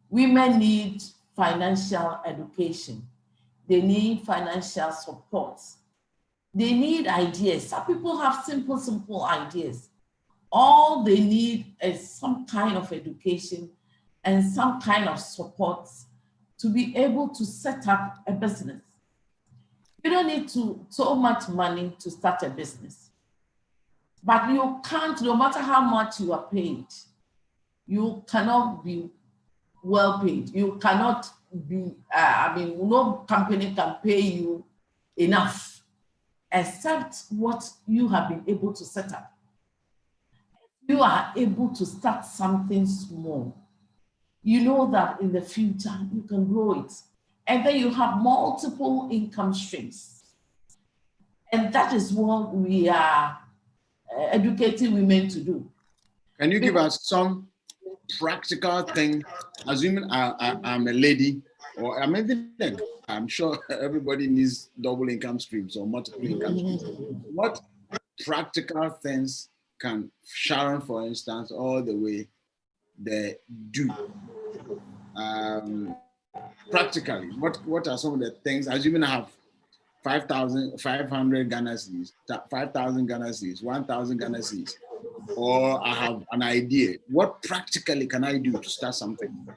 Women need financial education. They need financial support. They need ideas. Some people have simple ideas. All they need is some kind of education and some kind of support to be able to set up a business. You don't need so much money to start a business. But you can't, no matter how much you are paid, you cannot be well paid. You cannot be, no company can pay you enough except what you have been able to set up. You are able to start something small. You know that in the future you can grow it. And then you have multiple income streams. And that is what we are educating women to do. Can you give us some practical thing? Assuming I'm a lady, or I'm even a guy, I'm sure everybody needs double income streams or multiple income streams. What practical things can Sharon, for instance, all the way they do? Practically, what are some of the things? Assuming I have 5,500 Ghana cedis, 5,000 Ghana cedis, 1,000 Ghana cedis, or I have an idea. What practically can I do to start something?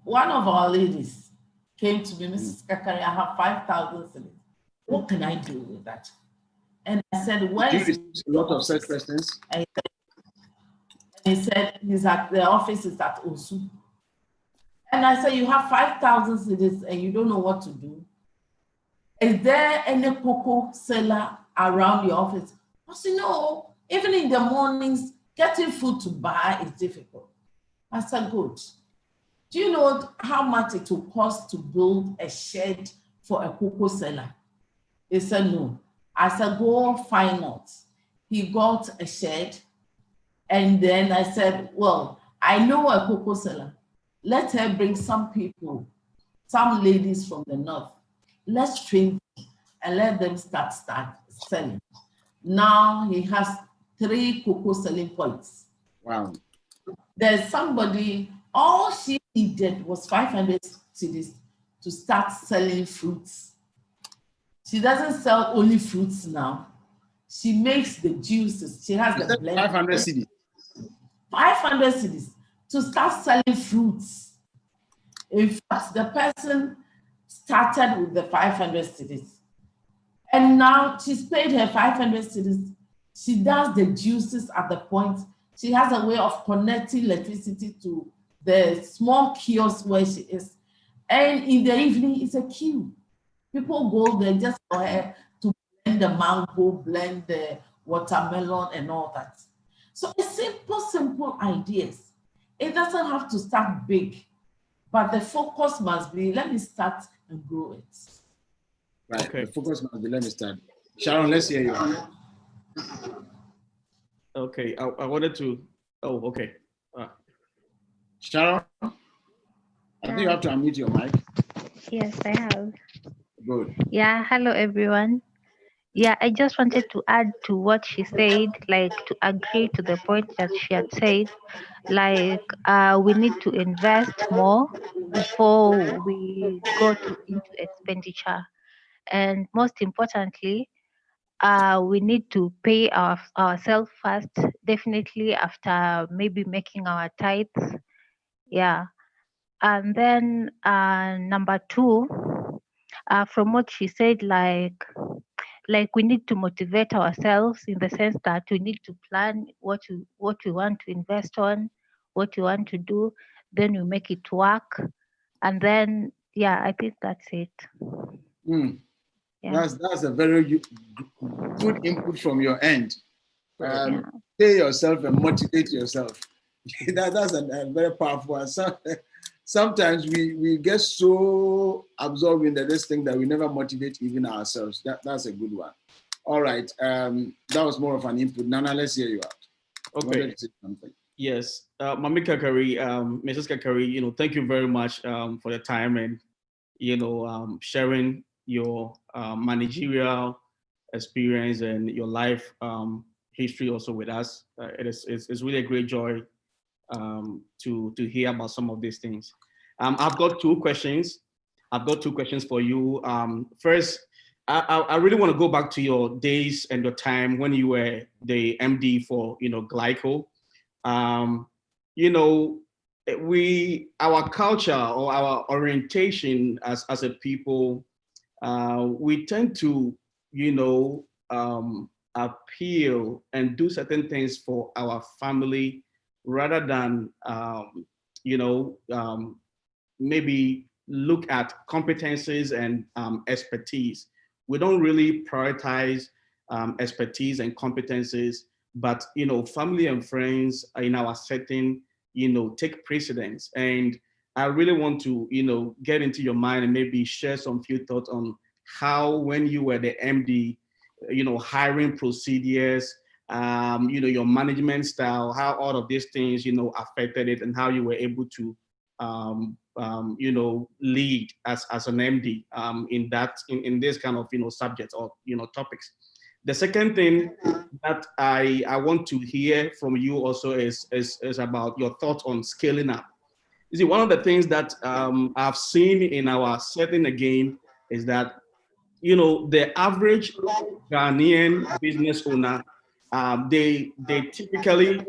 One of our ladies came to me, Mrs. Kakari, I have 5,000 cedis. What can I do with that? And I said, where Do you is receive a lot of such questions? And he said, he's at the office is at Osu. And I said, you have 5,000 cedis and you don't know what to do. Is there any cocoa seller around your office? I said, no, even in the mornings, getting food to buy is difficult. I said, good. Do you know how much it will cost to build a shed for a cocoa seller? He said, no. I said, go find out. He got a shed. And then I said, well, I know a cocoa seller. Let her bring some people, some ladies from the north. Let's train them and let them start selling. Now he has 3 cocoa selling points. Wow. There's somebody, all she needed was 500 cedis to start selling fruits. She doesn't sell only fruits now. She makes the juices. She has the blend. 500 cedis. 500 cedis to start selling fruits. In fact, the person started with the 500 cedis. And now she's paid her 500 cedis. She does the juices at the point. She has a way of connecting electricity to the small kiosk where she is. And in the evening, it's a queue. People go there just for her to blend the mango, blend the watermelon and all that. So it's simple ideas. It doesn't have to start big, but the focus must be, let me start and grow it. Right. Okay. The focus must be, let me start. Sharon, let's hear you out. Okay. I wanted to. Oh, okay. Sharon, I think you have to unmute your mic. Yes, I have. Good. Yeah, hello everyone. Yeah, I just wanted to add to what she said, like to agree to the point that she had said, like we need to invest more before we go into expenditure. And most importantly, we need to pay ourselves first, definitely after maybe making our tithes. Yeah. And then number two, from what she said, like we need to motivate ourselves in the sense that we need to plan what we want to invest on, what we want to do, then we make it work. And then yeah, I think that's it. Mm. Yeah. That's a very good input from your end. Yeah. Pay yourself and motivate yourself. That's a very powerful one. Sometimes we get so absorbed in this thing that we never motivate even ourselves. That's a good one. All right. That was more of an input. Nana, let's hear you out. You Okay. wanted to say something. Yes, Mami Kakari, Mrs. Kakari, thank you very much for the time and sharing your managerial experience and your life history also with us. It's really a great joy to hear about some of these things. I've got two questions. I've got two questions for you. First, I really want to go back to your days and your time when you were the MD for Glyco. Um, you know, our culture or our orientation as a people, we tend to, appeal and do certain things for our family rather than, maybe look at competencies and expertise. We don't really prioritize expertise and competencies, but family and friends in our setting, take precedence. And I really want to, get into your mind and maybe share some few thoughts on how, when you were the MD, hiring procedures, your management style, how all of these things, affected it, and how you were able to lead as an MD in this kind of subjects or topics. The second thing that I want to hear from you also is about your thoughts on scaling up. You see, one of the things that I've seen in our setting again is that the average Ghanaian business owner, they typically,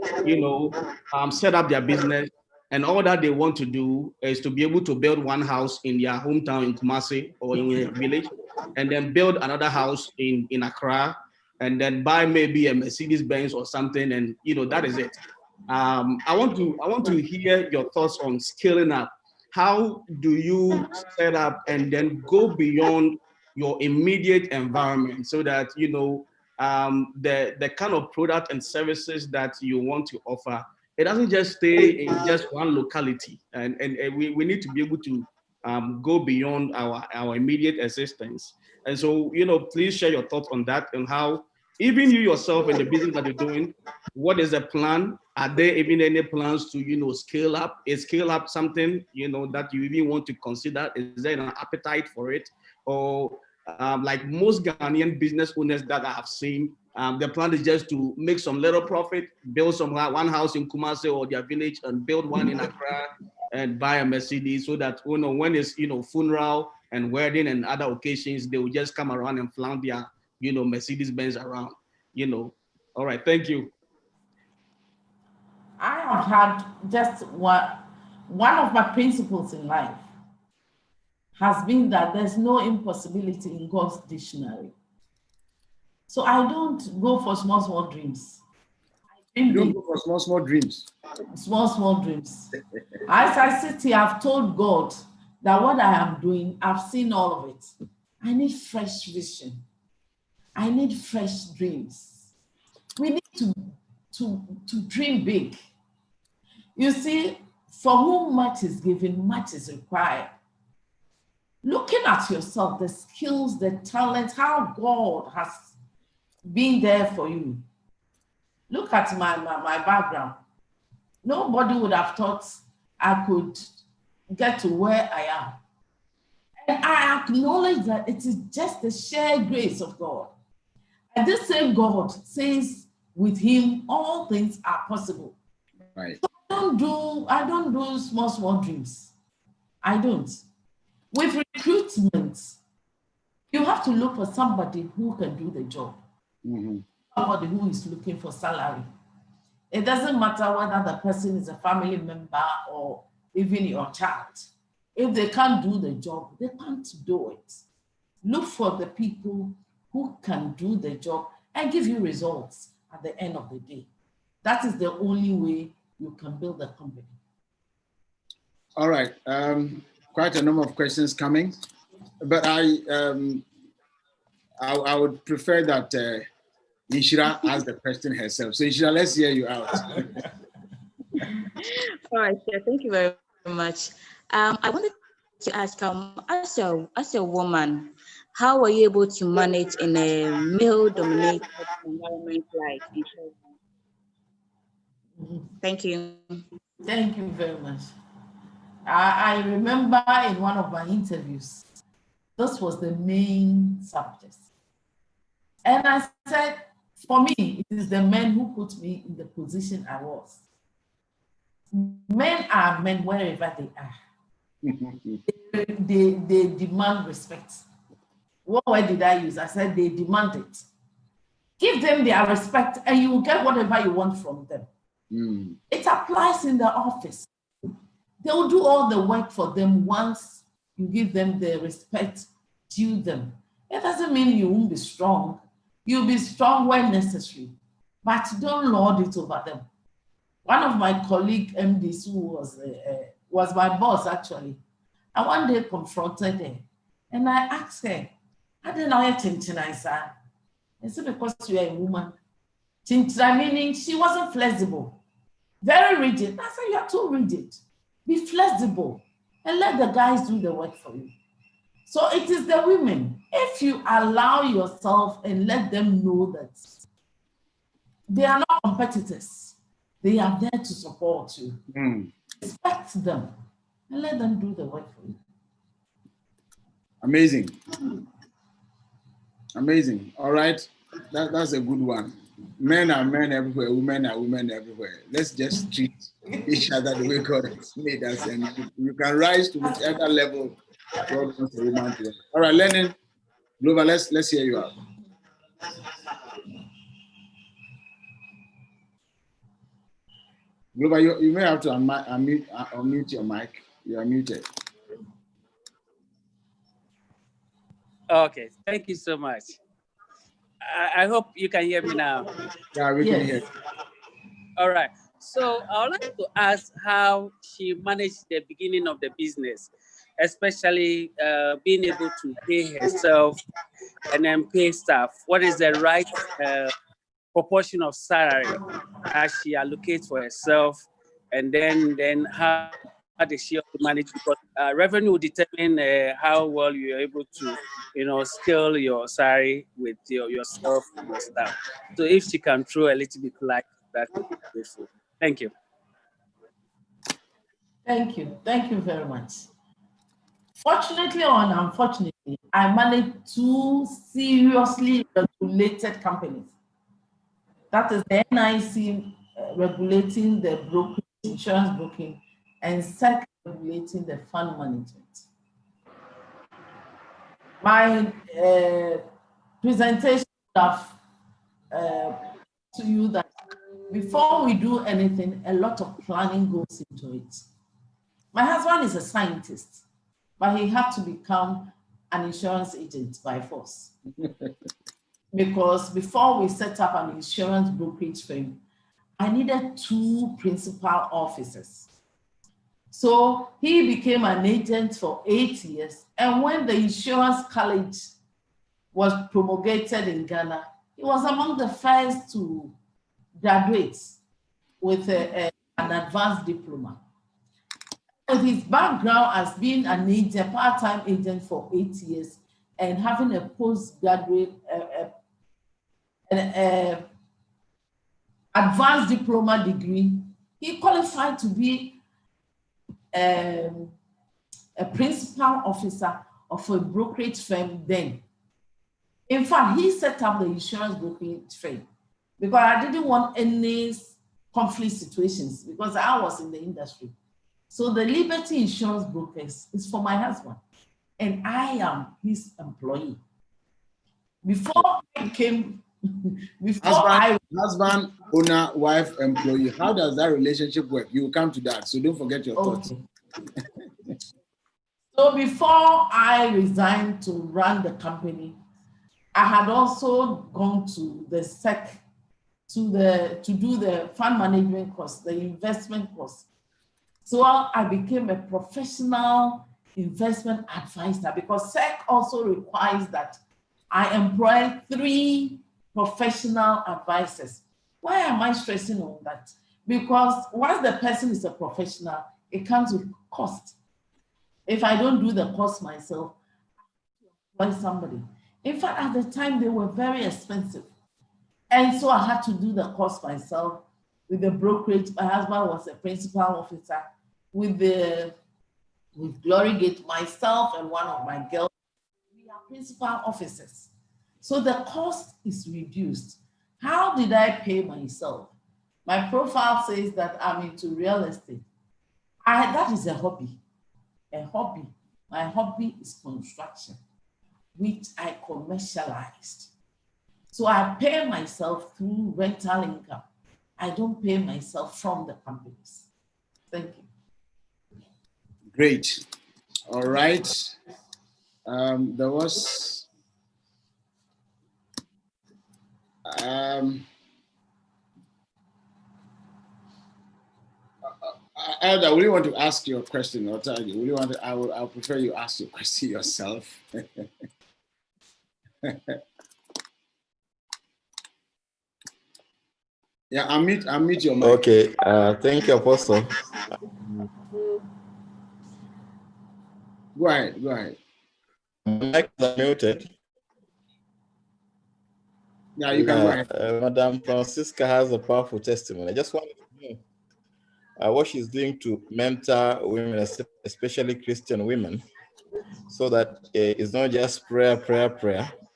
set up their business, and all that they want to do is to be able to build one house in their hometown in Kumasi or in a village, and then build another house in Accra, and then buy maybe a Mercedes Benz or something, and that is it. I want to hear your thoughts on scaling up. How do you set up and then go beyond your immediate environment so that the kind of product and services that you want to offer, it doesn't just stay in just one locality, and we need to be able to go beyond our immediate existence. And so please share your thoughts on that and how even you yourself in the business that you're doing, what is the plan? Are there even any plans to scale up? Is scale up something that you even want to consider? Is there an appetite for it? Or like most Ghanaian business owners that I have seen, the plan is just to make some little profit, build one house in Kumasi or their village, and build one in Accra and buy a Mercedes, so that when it's funeral and wedding and other occasions, they will just come around and flaunt their Mercedes Benz around. All right, thank you. I have had just one of my principles in life has been that there's no impossibility in God's dictionary. So I don't go for small dreams. You don't go for small dreams. Small dreams. As I sit here, I've told God that what I am doing, I've seen all of it. I need fresh vision. I need fresh dreams. We need to dream big. You see, for whom much is given, much is required. Looking at yourself, the skills, the talent, how God has been there for you. Look at my background. Nobody would have thought I could get to where I am. And I acknowledge that it is just the sheer grace of God. And this same God says with him, all things are possible. Right. So I don't do small dreams. I don't. With recruitment, you have to look for somebody who can do the job. Mm-hmm. Somebody who is looking for salary. It doesn't matter whether the person is a family member or even your child. If they can't do the job, they can't do it. Look for the people who can do the job and give you results at the end of the day. That is the only way you can build a company. All right. Quite a number of questions coming, but I would prefer that Ishira ask the question herself. So Ishira, let's hear you out. All right, sir. Thank you very much. I wanted to ask, as a woman, how were you able to manage in a male-dominated environment like insurance? Thank you. Thank you very much. I remember in one of my interviews, this was the main subject. And I said, for me, it is the men who put me in the position I was. Men are men wherever they are. They demand respect. What word did I use? I said they demand it. Give them their respect and you will get whatever you want from them. Mm. It applies in the office. They will do all the work for them once you give them the respect due them. It doesn't mean you won't be strong. You'll be strong when necessary, but don't lord it over them. One of my colleague MDs who was my boss actually, I one day confronted her and I asked her, how did I chinchina, sir? I said, because you are a woman. Chinchina meaning she wasn't flexible, very rigid. I said, you are too rigid. Be flexible and let the guys do the work for you. So it is the women. If you allow yourself and let them know that they are not competitors, they are there to support you. Mm. Respect them and let them do the work for you. Amazing. Amazing. All right. That's a good one. Men are men everywhere, women are women everywhere. Let's just treat each other the way God has made us, and you can rise to whichever level God wants a woman to. All right, Lennon, Glover, let's hear you out. Glover, you may have to unmute your mic. You are muted. Okay, thank you so much. I hope you can hear me now. Yeah, we can hear. All right. So I would like to ask how she managed the beginning of the business, especially being able to pay herself and then pay staff. What is the right proportion of salary as she allocates for herself, and then how does she manage, because revenue will determine how well you're able to, scale your salary with yourself and your staff. So if she can throw a little bit light, that would be grateful. Thank you. Thank you. Thank you very much. Fortunately or unfortunately, I managed two seriously regulated companies. That is the NIC regulating the brokerage, insurance broking, and SEC regulating the fund management. My presentation stuff to you that before we do anything, a lot of planning goes into it. My husband is a scientist, but he had to become an insurance agent by force. Because before we set up an insurance brokerage firm, I needed 2 principal officers. So he became an agent for 8 years. And when the insurance college was promulgated in Ghana, he was among the first to graduate with a an advanced diploma. With his background as being an agent, part-time agent for 8 years, and having a postgraduate, advanced diploma degree, he qualified to be a principal officer of a brokerage firm then. In fact, he set up the insurance brokerage firm because I didn't want any conflict situations because I was in the industry. So the Liberty Insurance Brokers is for my husband, and I am his employee. Before I came, husband, owner, wife, employee. How does that relationship work? You will come to that, so don't forget your thoughts. So before I resigned to run the company, I had also gone to the SEC to do the fund management course, the investment course. So I became a professional investment advisor because SEC also requires that I employ 3 professional advisors. Why am I stressing on that? Because once the person is a professional, it comes with cost. If I don't do the course myself, I employ somebody. In fact, at the time, they were very expensive. And so I had to do the course myself with the brokerage. My husband was a principal officer with Glorygate, myself and one of my girls. We are principal officers. So the cost is reduced. How did I pay myself? My profile says that I'm into real estate. That is a hobby. A hobby. My hobby is construction, which I commercialized. So I pay myself through rental income. I don't pay myself from the companies. Thank you. Great. All right. There was Elder, will you want to ask your question or tell you? Will you want to? I'll prefer you ask your question yourself. Yeah, unmute your mic. Okay, thank you, Apostle. Go ahead. Mic is muted. Yeah, you can go ahead. Madam Francisca has a powerful testimony. I just wanted to know what she's doing to mentor women, especially Christian women, so that it's not just prayer,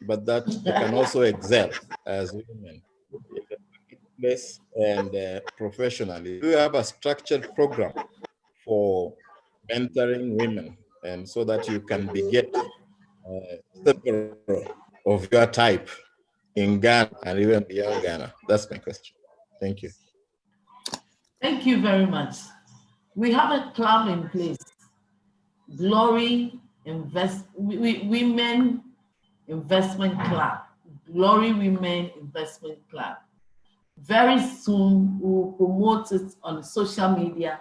but that they can also excel as women in the marketplace and professionally. Do you have a structured program for mentoring women, and so that you can beget several of your type in Ghana and even beyond Ghana? That's my question. Thank you. Thank you very much. We have a club in place, Glory Women Investment Club. Glory Women Investment Club. Very soon we'll promote it on social media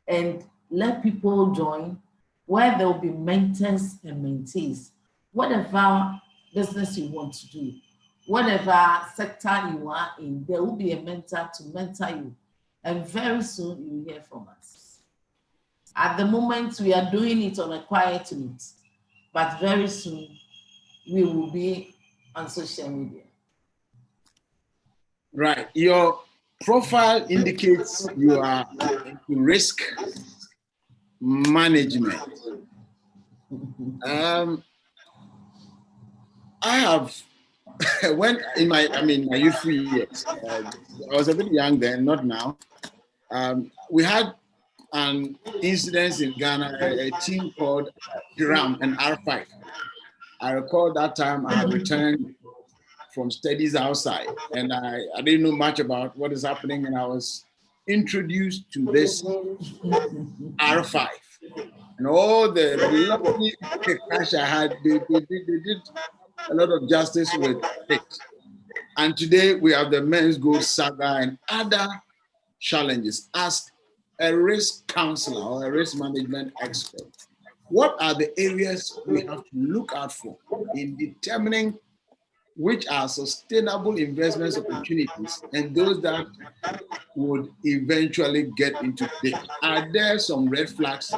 and let people join, where there will be mentors and mentees. Whatever business you want to do, whatever sector you are in, there will be a mentor to mentor you. And very soon you will hear from us. At the moment, we are doing it on a quiet note, but very soon we will be on social media. Right. Your profile indicates you are into risk management. I have, when in my youthful years, I was a bit young then, not now. We had an incident in Ghana, a team called Hiram and R5. I recall that time I had returned from studies outside, and I didn't know much about what is happening, and I was introduced to this R5. And all the lovely cash I had, they did a lot of justice with it. And today we have the Men's Gold Saga and other challenges. As a risk counselor or a risk management expert, what are the areas we have to look out for in determining which are sustainable investments opportunities and those that would eventually get into debt? Are there some red flags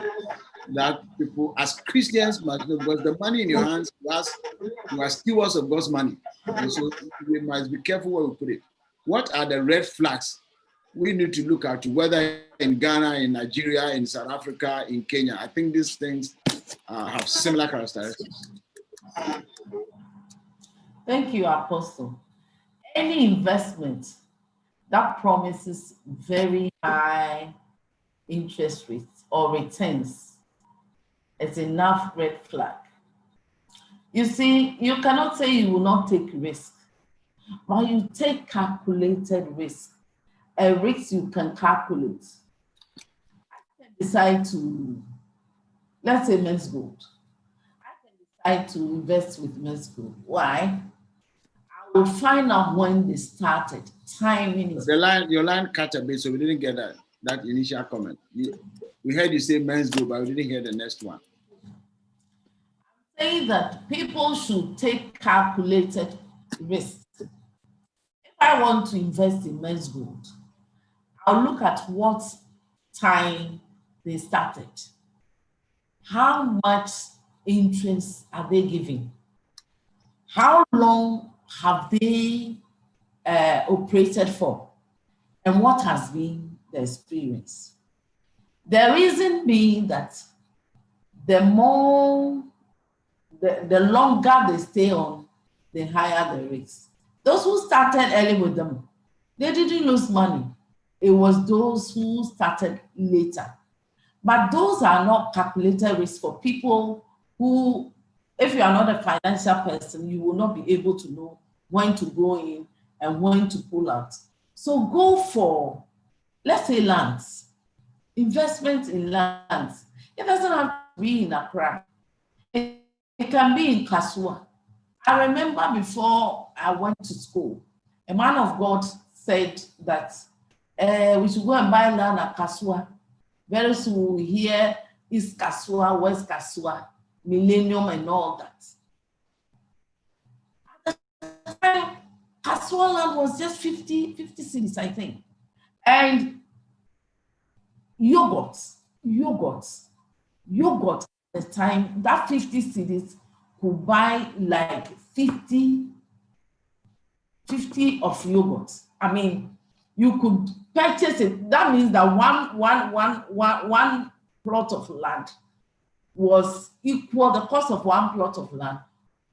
that people as Christians must know? Because the money in your hands, you are stewards of God's money. And so we must be careful where we put it. What are the red flags we need to look at, whether in Ghana, in Nigeria, in South Africa, in Kenya? I think these things have similar characteristics. Thank you, Apostle. Any investment that promises very high interest rates or returns is enough red flag. You see, you cannot say you will not take risk, but you take calculated risk, a risk you can calculate. I can decide to, let's say men's gold. I can decide to invest with men's gold. Why? I will find out when they started. Timing is your line cut a bit, so we didn't get that initial comment. We heard you say men's gold, but we didn't hear the next one. Saying that people should take calculated risks. If I want to invest in men's gold, I'll look at what time they started. How much interest are they giving? How long have they operated for? And what has been the experience? The reason being that the longer they stay on, the higher the risk. Those who started early with them, they didn't lose money. It was those who started later. But those are not calculated risks for people who, if you are not a financial person, you will not be able to know when to go in and when to pull out. So go for, let's say, lands, investment in lands. It doesn't have to be in Accra. It can be in Kasua. I remember before I went to school, a man of God said that we should go and buy land at Kasua. Very soon we hear East Kasua, West Kasua, Millennium and all that. At the time, Kasua land was just 50 cedis, I think. And yogurt at the time, that 50 cedis could buy like 50 of yogurt. I mean, you could purchase it. That means that one plot of land was equal, the cost of one plot of land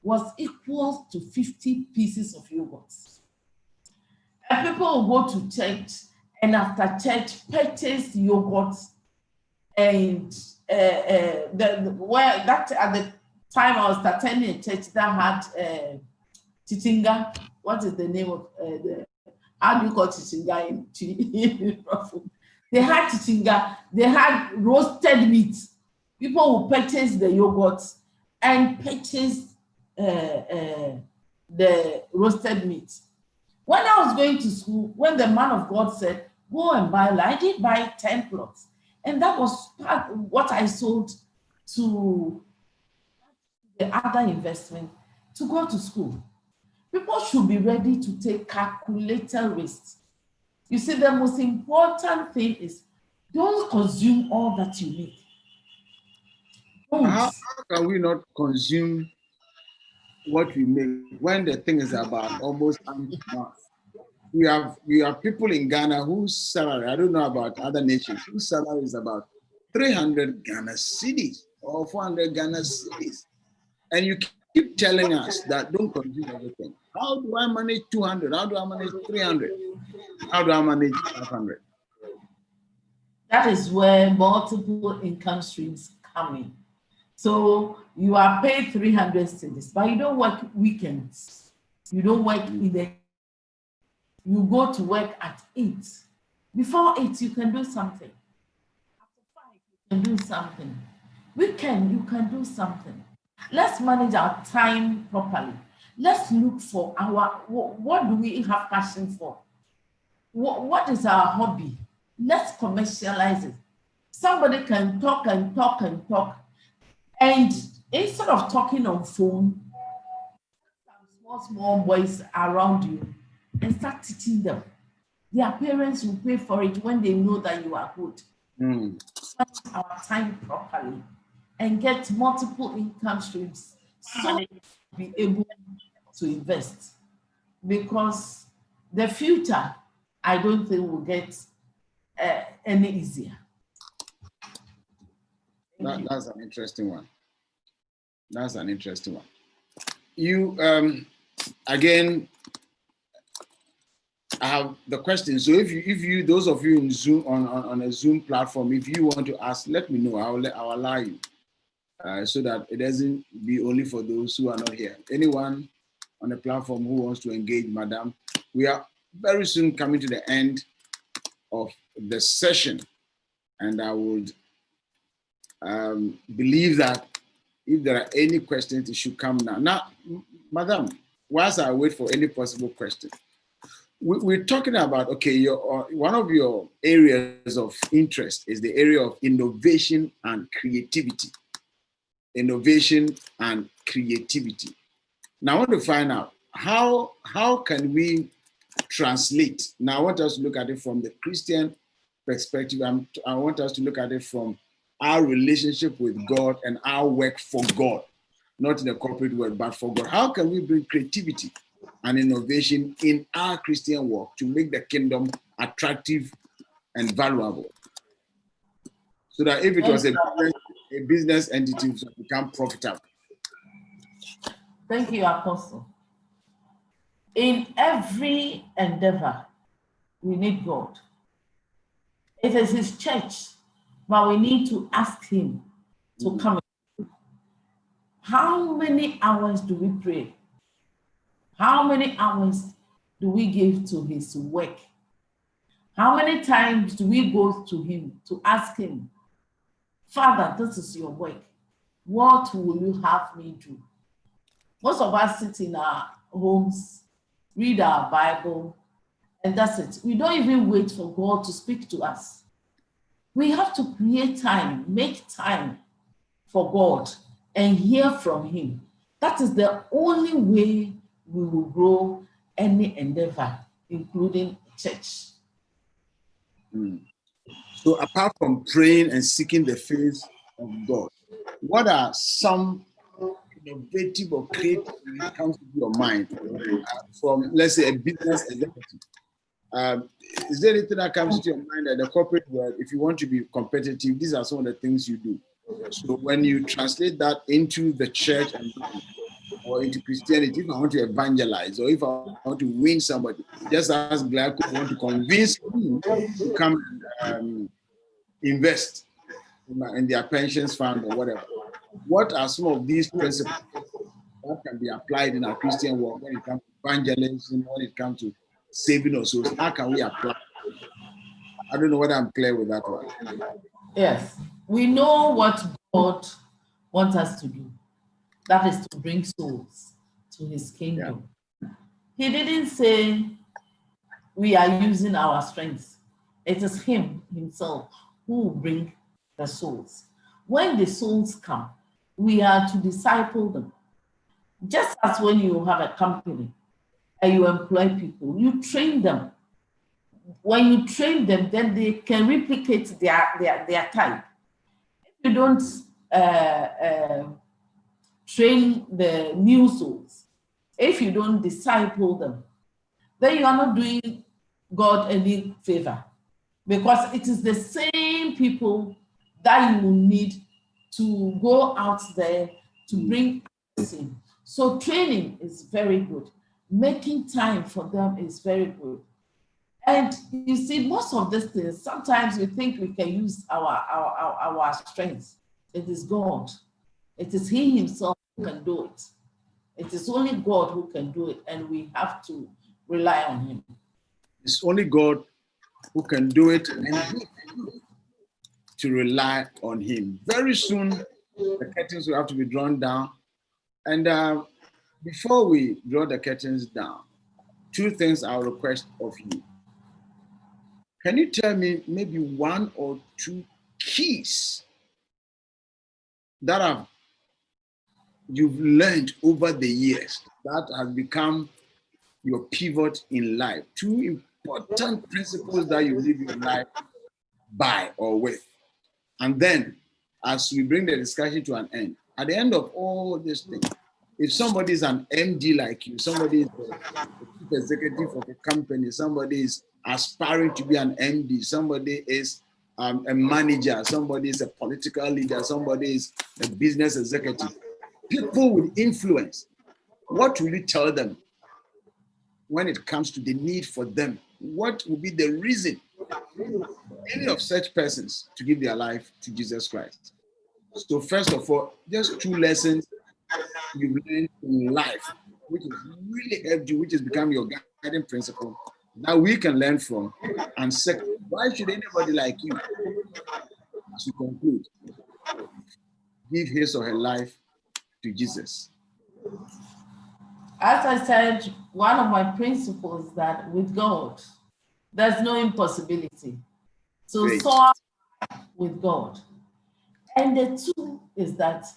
was equal to 50 pieces of yogurt. And people will go to church and after church purchase yogurt, and where that at the time I was attending a church that had chichinga. What is the name of how do you call chichinga in They had chichinga, they had roasted meat. People will purchase the yogurt and purchase the roasted meat. When I was going to school, when the man of God said, go and buy, I did buy 10 plots. And that was part of what I sold to the other investment to go to school. People should be ready to take calculated risks. You see, the most important thing is don't consume all that you need. How can we not consume what we make when the thing is about almost month? We have people in Ghana whose salary, I don't know about other nations, whose salary is about 300 Ghana cedis or 400 Ghana cedis. And you keep telling us that don't consume everything. How do I manage 200? How do I manage 300? How do I manage 500? That is where multiple income streams come in. So you are paid 300 cedis, but you don't work weekends. You don't work either. You go to work at 8. Before 8, you can do something. After 5, you can do something. Weekend, you can do something. Let's manage our time properly. Let's look for what do we have passion for? What is our hobby? Let's commercialize it. Somebody can talk and talk and talk. And instead of talking on phone, some small boys around you and start teaching them. Their parents will pay for it when they know that you are good. Mm. Manage our time properly and get multiple income streams so we'll be able to invest. Because the future, I don't think will get any easier. That's an interesting one. That's an interesting one. You again, I have the question. So if you those of you in Zoom on a Zoom platform, if you want to ask, let me know. I'll allow you, so that it doesn't be only for those who are not here. Anyone on the platform who wants to engage, Madam, we are very soon coming to the end of the session, and I would believe that if there are any questions, it should come now. Now, Madam, whilst I wait for any possible question, we're talking about, okay, one of your areas of interest is the area of innovation and creativity. Innovation and creativity. Now, I want to find out how can we translate. Now, I want us to look at it from the Christian perspective. I want us to look at it from our relationship with God and our work for God, not in a corporate world, but for God. How can we bring creativity and innovation in our Christian work to make the kingdom attractive and valuable? So that if it was a business entity, it would become profitable. Thank you, Apostle. In every endeavor, we need God. It is His church, but we need to ask Him to come. How many hours do we pray? How many hours do we give to His work? How many times do we go to Him to ask Him, Father, this is your work. What will you have me do? Most of us sit in our homes, read our Bible, and that's it. We don't even wait for God to speak to us. We have to create time, make time for God and hear from Him. That is the only way we will grow any endeavor, including church. So apart from praying and seeking the face of God, what are some innovative or creative that comes to your mind from, let's say, a business executive? Is there anything that comes to your mind that the corporate world, if you want to be competitive, these are some of the things you do. So when you translate that into the church or into Christianity, if I want to evangelize or if I want to win somebody, just as Black want to convince me to come and invest in their pensions fund or whatever. What are some of these principles that can be applied in our Christian work when it comes to evangelism, when it comes to saving our souls? How can we apply? I don't know whether I'm clear with that one. Yes, we know what God wants us to do. That is to bring souls to His kingdom. Yeah. He didn't say we are using our strengths. It is Him Himself who will bring the souls. When the souls come, we are to disciple them. Just as when you have a company and you employ people, you train them. When you train them, then they can replicate their type. If you don't train the new souls, if you don't disciple them, then you are not doing God any favor, because it is the same people that you will need to go out there to bring us in. So training is very good. Making time for them is very good. And you see, most of these things, sometimes we think we can use our strengths. It is God. It is He Himself who can do it. It is only God who can do it, and we have to rely on Him. It's only God who can do it, and to rely on Him. Very soon, the curtains will have to be drawn down. And before we draw the curtains down, two things I'll request of you. Can you tell me maybe one or two keys that have you've learned over the years that has become your pivot in life? Two important principles that you live your life by or with. And then, as we bring the discussion to an end, at the end of all this thing, if somebody is an MD like you, somebody is a chief executive of a company, somebody is aspiring to be an MD, somebody is a manager, somebody is a political leader, somebody is a business executive, people with influence, what will you tell them when it comes to the need for them? What will be the reason for any of such persons to give their life to Jesus Christ? So first of all, just two lessons you've learned in life, which has really helped you, which has become your guiding principle that we can learn from. And second, why should anybody like you, as we conclude, give his or her life to Jesus? As I said, one of my principles that with God, there's no impossibility. So Great. soar with God. And the two is that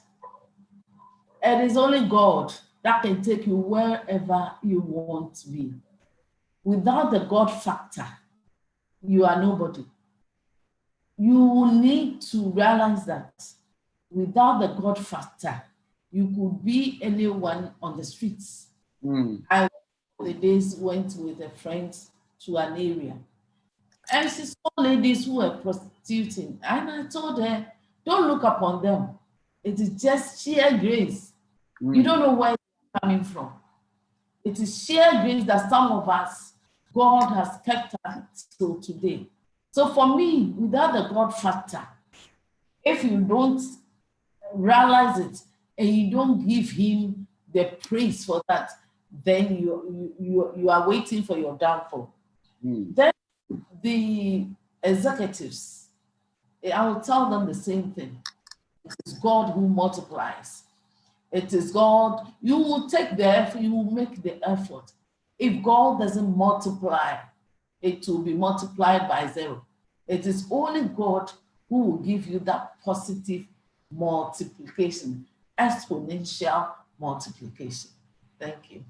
it is only God that can take you wherever you want to be. Without the God factor, you are nobody. You need to realize that without the God factor, you could be anyone on the streets. I, the days, went with a friend to an area, and she saw ladies who were prostituting, and I told her, don't look upon them. It is just sheer grace. You don't know where it's coming from. It is sheer grace that some of us, God has kept us till today. So for me, without the God factor, if you don't realize it and you don't give him the praise for that, then you are waiting for your downfall. Then the executives, I will tell them the same thing. It is God who multiplies. It is God. You will take the effort, you will make the effort. If God doesn't multiply, it will be multiplied by 0. It is only God who will give you that positive multiplication, exponential multiplication. Thank you.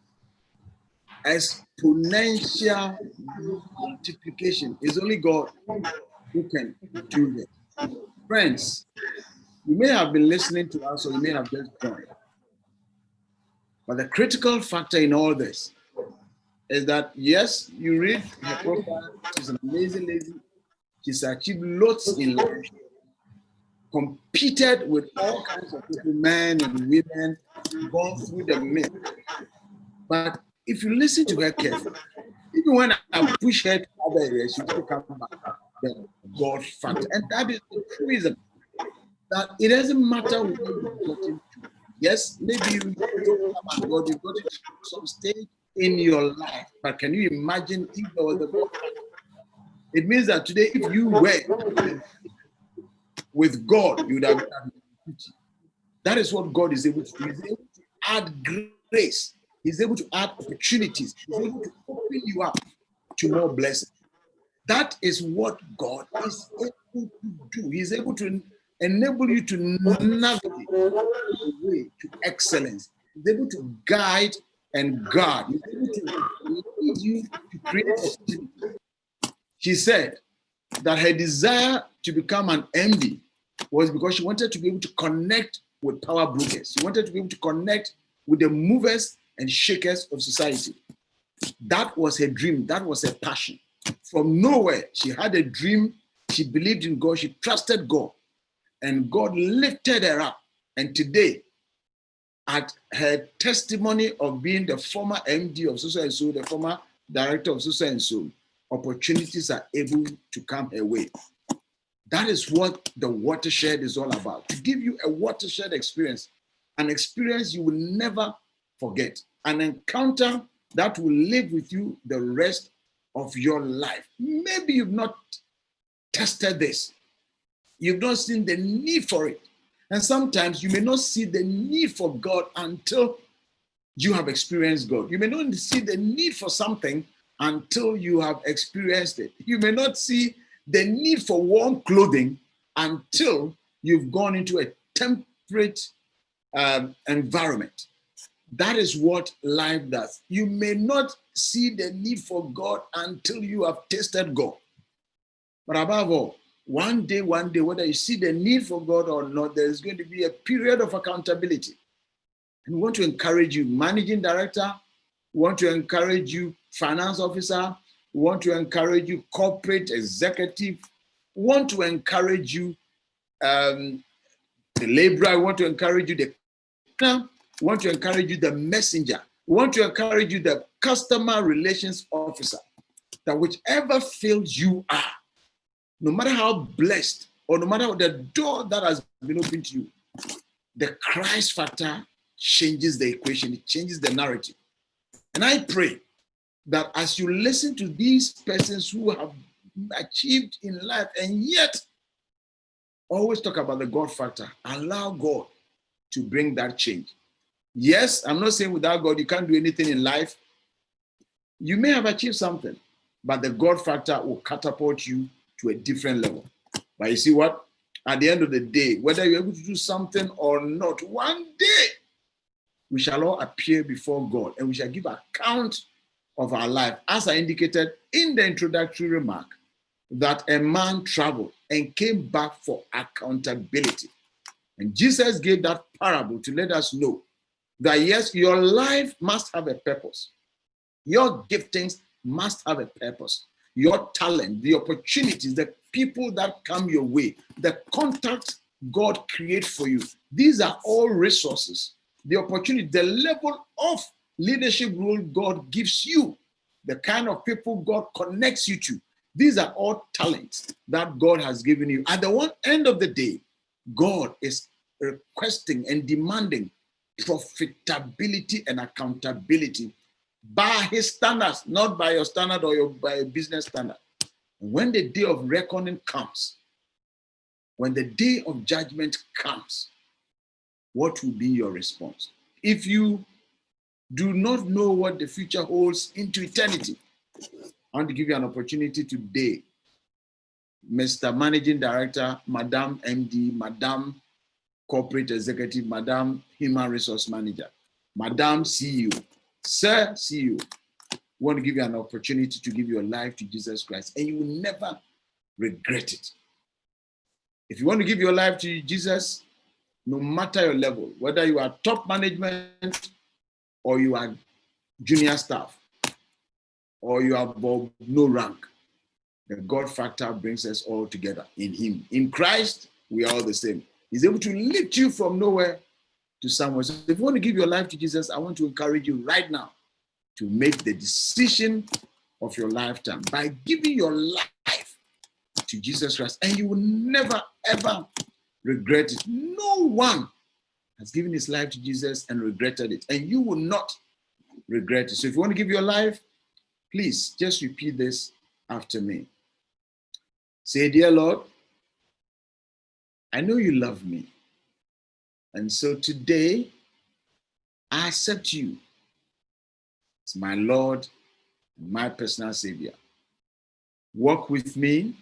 Exponential multiplication is only God who can do that. Friends, you may have been listening to us or you may have just joined. But the critical factor in all this is that, yes, you read her profile, she's an amazing lady, she's achieved lots in life, competed with all kinds of people, men and women, gone through the mill. But if you listen to her carefully, even when I push her to other areas, she will come back the God factor. And that is the truism, that it doesn't matter where you've gotten to. Yes, maybe you don't come at God, you've gotten to some stage in your life. But can you imagine if there was a God factor? It means that today, if you were with God, you would have been 50. That is what God is able to do. He's able to add grace. He's able to add opportunities. He's able to open you up to more blessings. That is what God is able to do. He's able to enable you to navigate the way to excellence. He's able to guide and guard. He's able to lead you to create opportunities. She said that her desire to become an MD was because she wanted to be able to connect with power brokers. She wanted to be able to connect with the movers and shakers of society. That was her dream. That was her passion. From nowhere, she had a dream. She believed in God. She trusted God. And God lifted her up. And today, at her testimony of being the former MD of so and so, the former director of so and so, opportunities are able to come her way. That is what the watershed is all about. To give you a watershed experience, an experience you will never forget, an encounter that will live with you the rest of your life. Maybe you've not tested this. You've not seen the need for it. And sometimes you may not see the need for God until you have experienced God. You may not see the need for something until you have experienced it. You may not see the need for warm clothing until you've gone into a temperate environment. That is what life does. You may not see the need for God until you have tasted God. But above all, one day, whether you see the need for God or not, there is going to be a period of accountability. And we want to encourage you, managing director. We want to encourage you, finance officer. We want to encourage you, corporate executive. We want to encourage you, the laborer. We want to encourage you, the cleaner. We want to encourage you, the messenger. We want to encourage you, the customer relations officer. That whichever field you are, no matter how blessed or no matter the door that has been opened to you, the Christ factor changes the equation, it changes the narrative. And I pray that as you listen to these persons who have achieved in life and yet always talk about the God factor, allow God to bring that change. Yes, I'm not saying without God you can't do anything in life. You may have achieved something, but the God factor will catapult you to a different level. But you see what? At the end of the day, whether you're able to do something or not, one day we shall all appear before God and we shall give account of our life. As I indicated in the introductory remark, that a man traveled and came back for accountability. And Jesus gave that parable to let us know that yes, your life must have a purpose. Your giftings must have a purpose. Your talent, the opportunities, the people that come your way, the contacts God creates for you. These are all resources. The opportunity, the level of leadership role God gives you, the kind of people God connects you to. These are all talents that God has given you. At the one end of the day, God is requesting and demanding profitability and accountability by his standards, not by your standard or by a business standard. When the day of reckoning comes, when the day of judgment comes, what will be your response? If you do not know what the future holds into eternity, I want to give you an opportunity today, Mr. Managing Director, Madam MD, Madam Corporate Executive, Madam Human Resource Manager, Madam CEO, Sir CEO, we want to give you an opportunity to give your life to Jesus Christ, and you will never regret it. If you want to give your life to Jesus, no matter your level, whether you are top management or you are junior staff or you are above no rank, the God factor brings us all together in him. In Christ, we are all the same. He's able to lift you from nowhere to somewhere. So if you want to give your life to Jesus, I want to encourage you right now to make the decision of your lifetime by giving your life to Jesus Christ, and you will never, ever regret it. No one has given his life to Jesus and regretted it, and you will not regret it. So if you want to give your life, please just repeat this after me. Say, dear Lord, I know you love me, and so today I accept you as my Lord and my personal Savior. Walk with me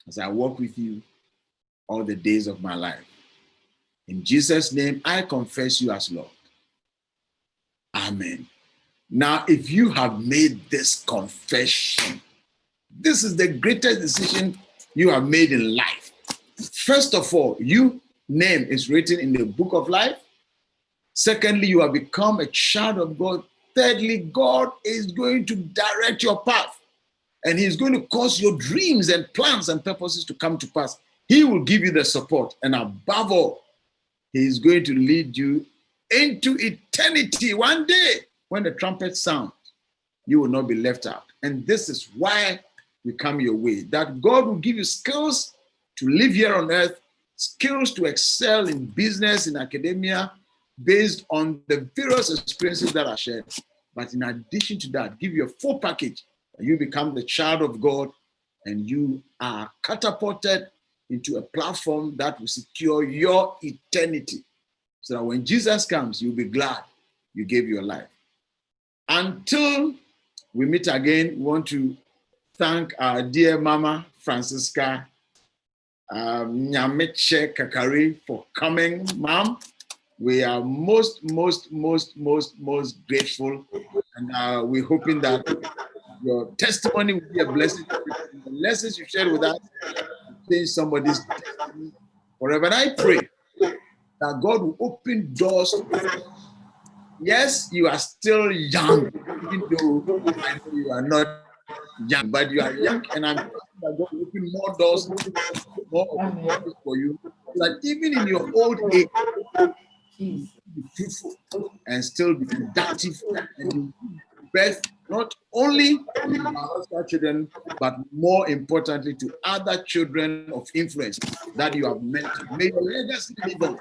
as I walk with you all the days of my life. In Jesus' name, I confess you as Lord. Amen. Now, if you have made this confession, this is the greatest decision you have made in life. First of all, your name is written in the book of life. Secondly, you have become a child of God. Thirdly, God is going to direct your path, and he's going to cause your dreams and plans and purposes to come to pass. He will give you the support, and above all, he is going to lead you into eternity. One day, when the trumpet sounds, you will not be left out. And this is why we come your way, that God will give you skills to live here on earth, skills to excel in business, in academia, based on the various experiences that are shared. But in addition to that, give you a full package. You become the child of God, and you are catapulted into a platform that will secure your eternity. So that when Jesus comes, you'll be glad you gave your life. Until we meet again, we want to thank our dear Mama Francisca Nyameche Kakari for coming. Mom, We are most grateful, and we're hoping that your testimony will be a blessing. The lessons you shared with us will change somebody's destiny forever. And I pray that God will open doors. Yes, you are still young, even though I know you are not young, but you are young, and I'm trusting that God will open more doors, more opportunities for you, so that even in your old age, you be fruitful and still be productive, and you birth not only biological children, but more importantly to other children of influence that you have met. May your legacy live on,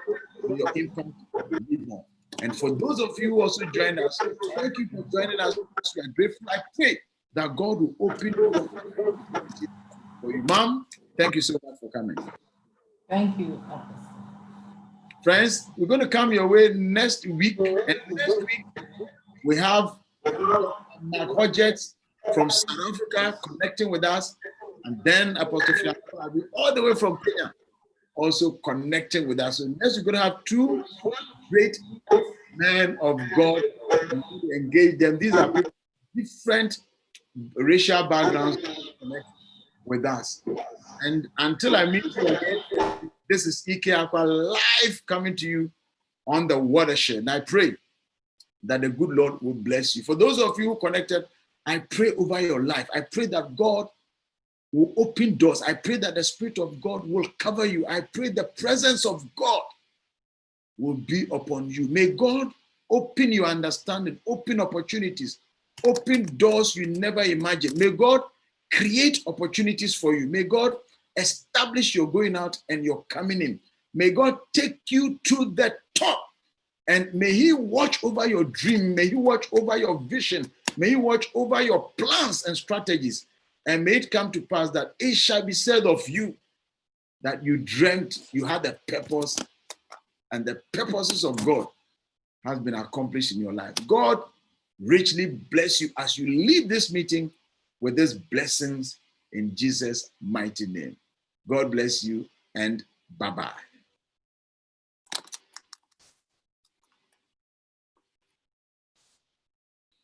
may your impact live on. And for those of you who also joined us, thank you for joining us. We are grateful. I pray that God will open doors for you. Mom, thank you so much for coming. Thank you. Friends, we're going to come your way next week. And next week, we have Mark Hodgetts from South Africa connecting with us. And then Apostle Fiapo all the way from Kenya also connecting with us. So next we're going to have two great men of God. Engage them. These are people different racial backgrounds connect with us. And until I meet you again, this is Ike Aqua live coming to you on the Watershed. And I pray that the good Lord will bless you. For those of you who connected, I pray over your life. I pray that God will open doors. I pray that the Spirit of God will cover you. I pray the presence of God will be upon you. May God open your understanding, open opportunities, open doors you never imagined. May God create opportunities for you. May God establish your going out and your coming in. May God take you to the top. And may He watch over your dream. May He watch over your vision. May He watch over your plans and strategies. And may it come to pass that it shall be said of you that you dreamt, you had a purpose, and the purposes of God has been accomplished in your life. God richly bless you as you leave this meeting with these blessings in Jesus' mighty name. God bless you, and bye-bye.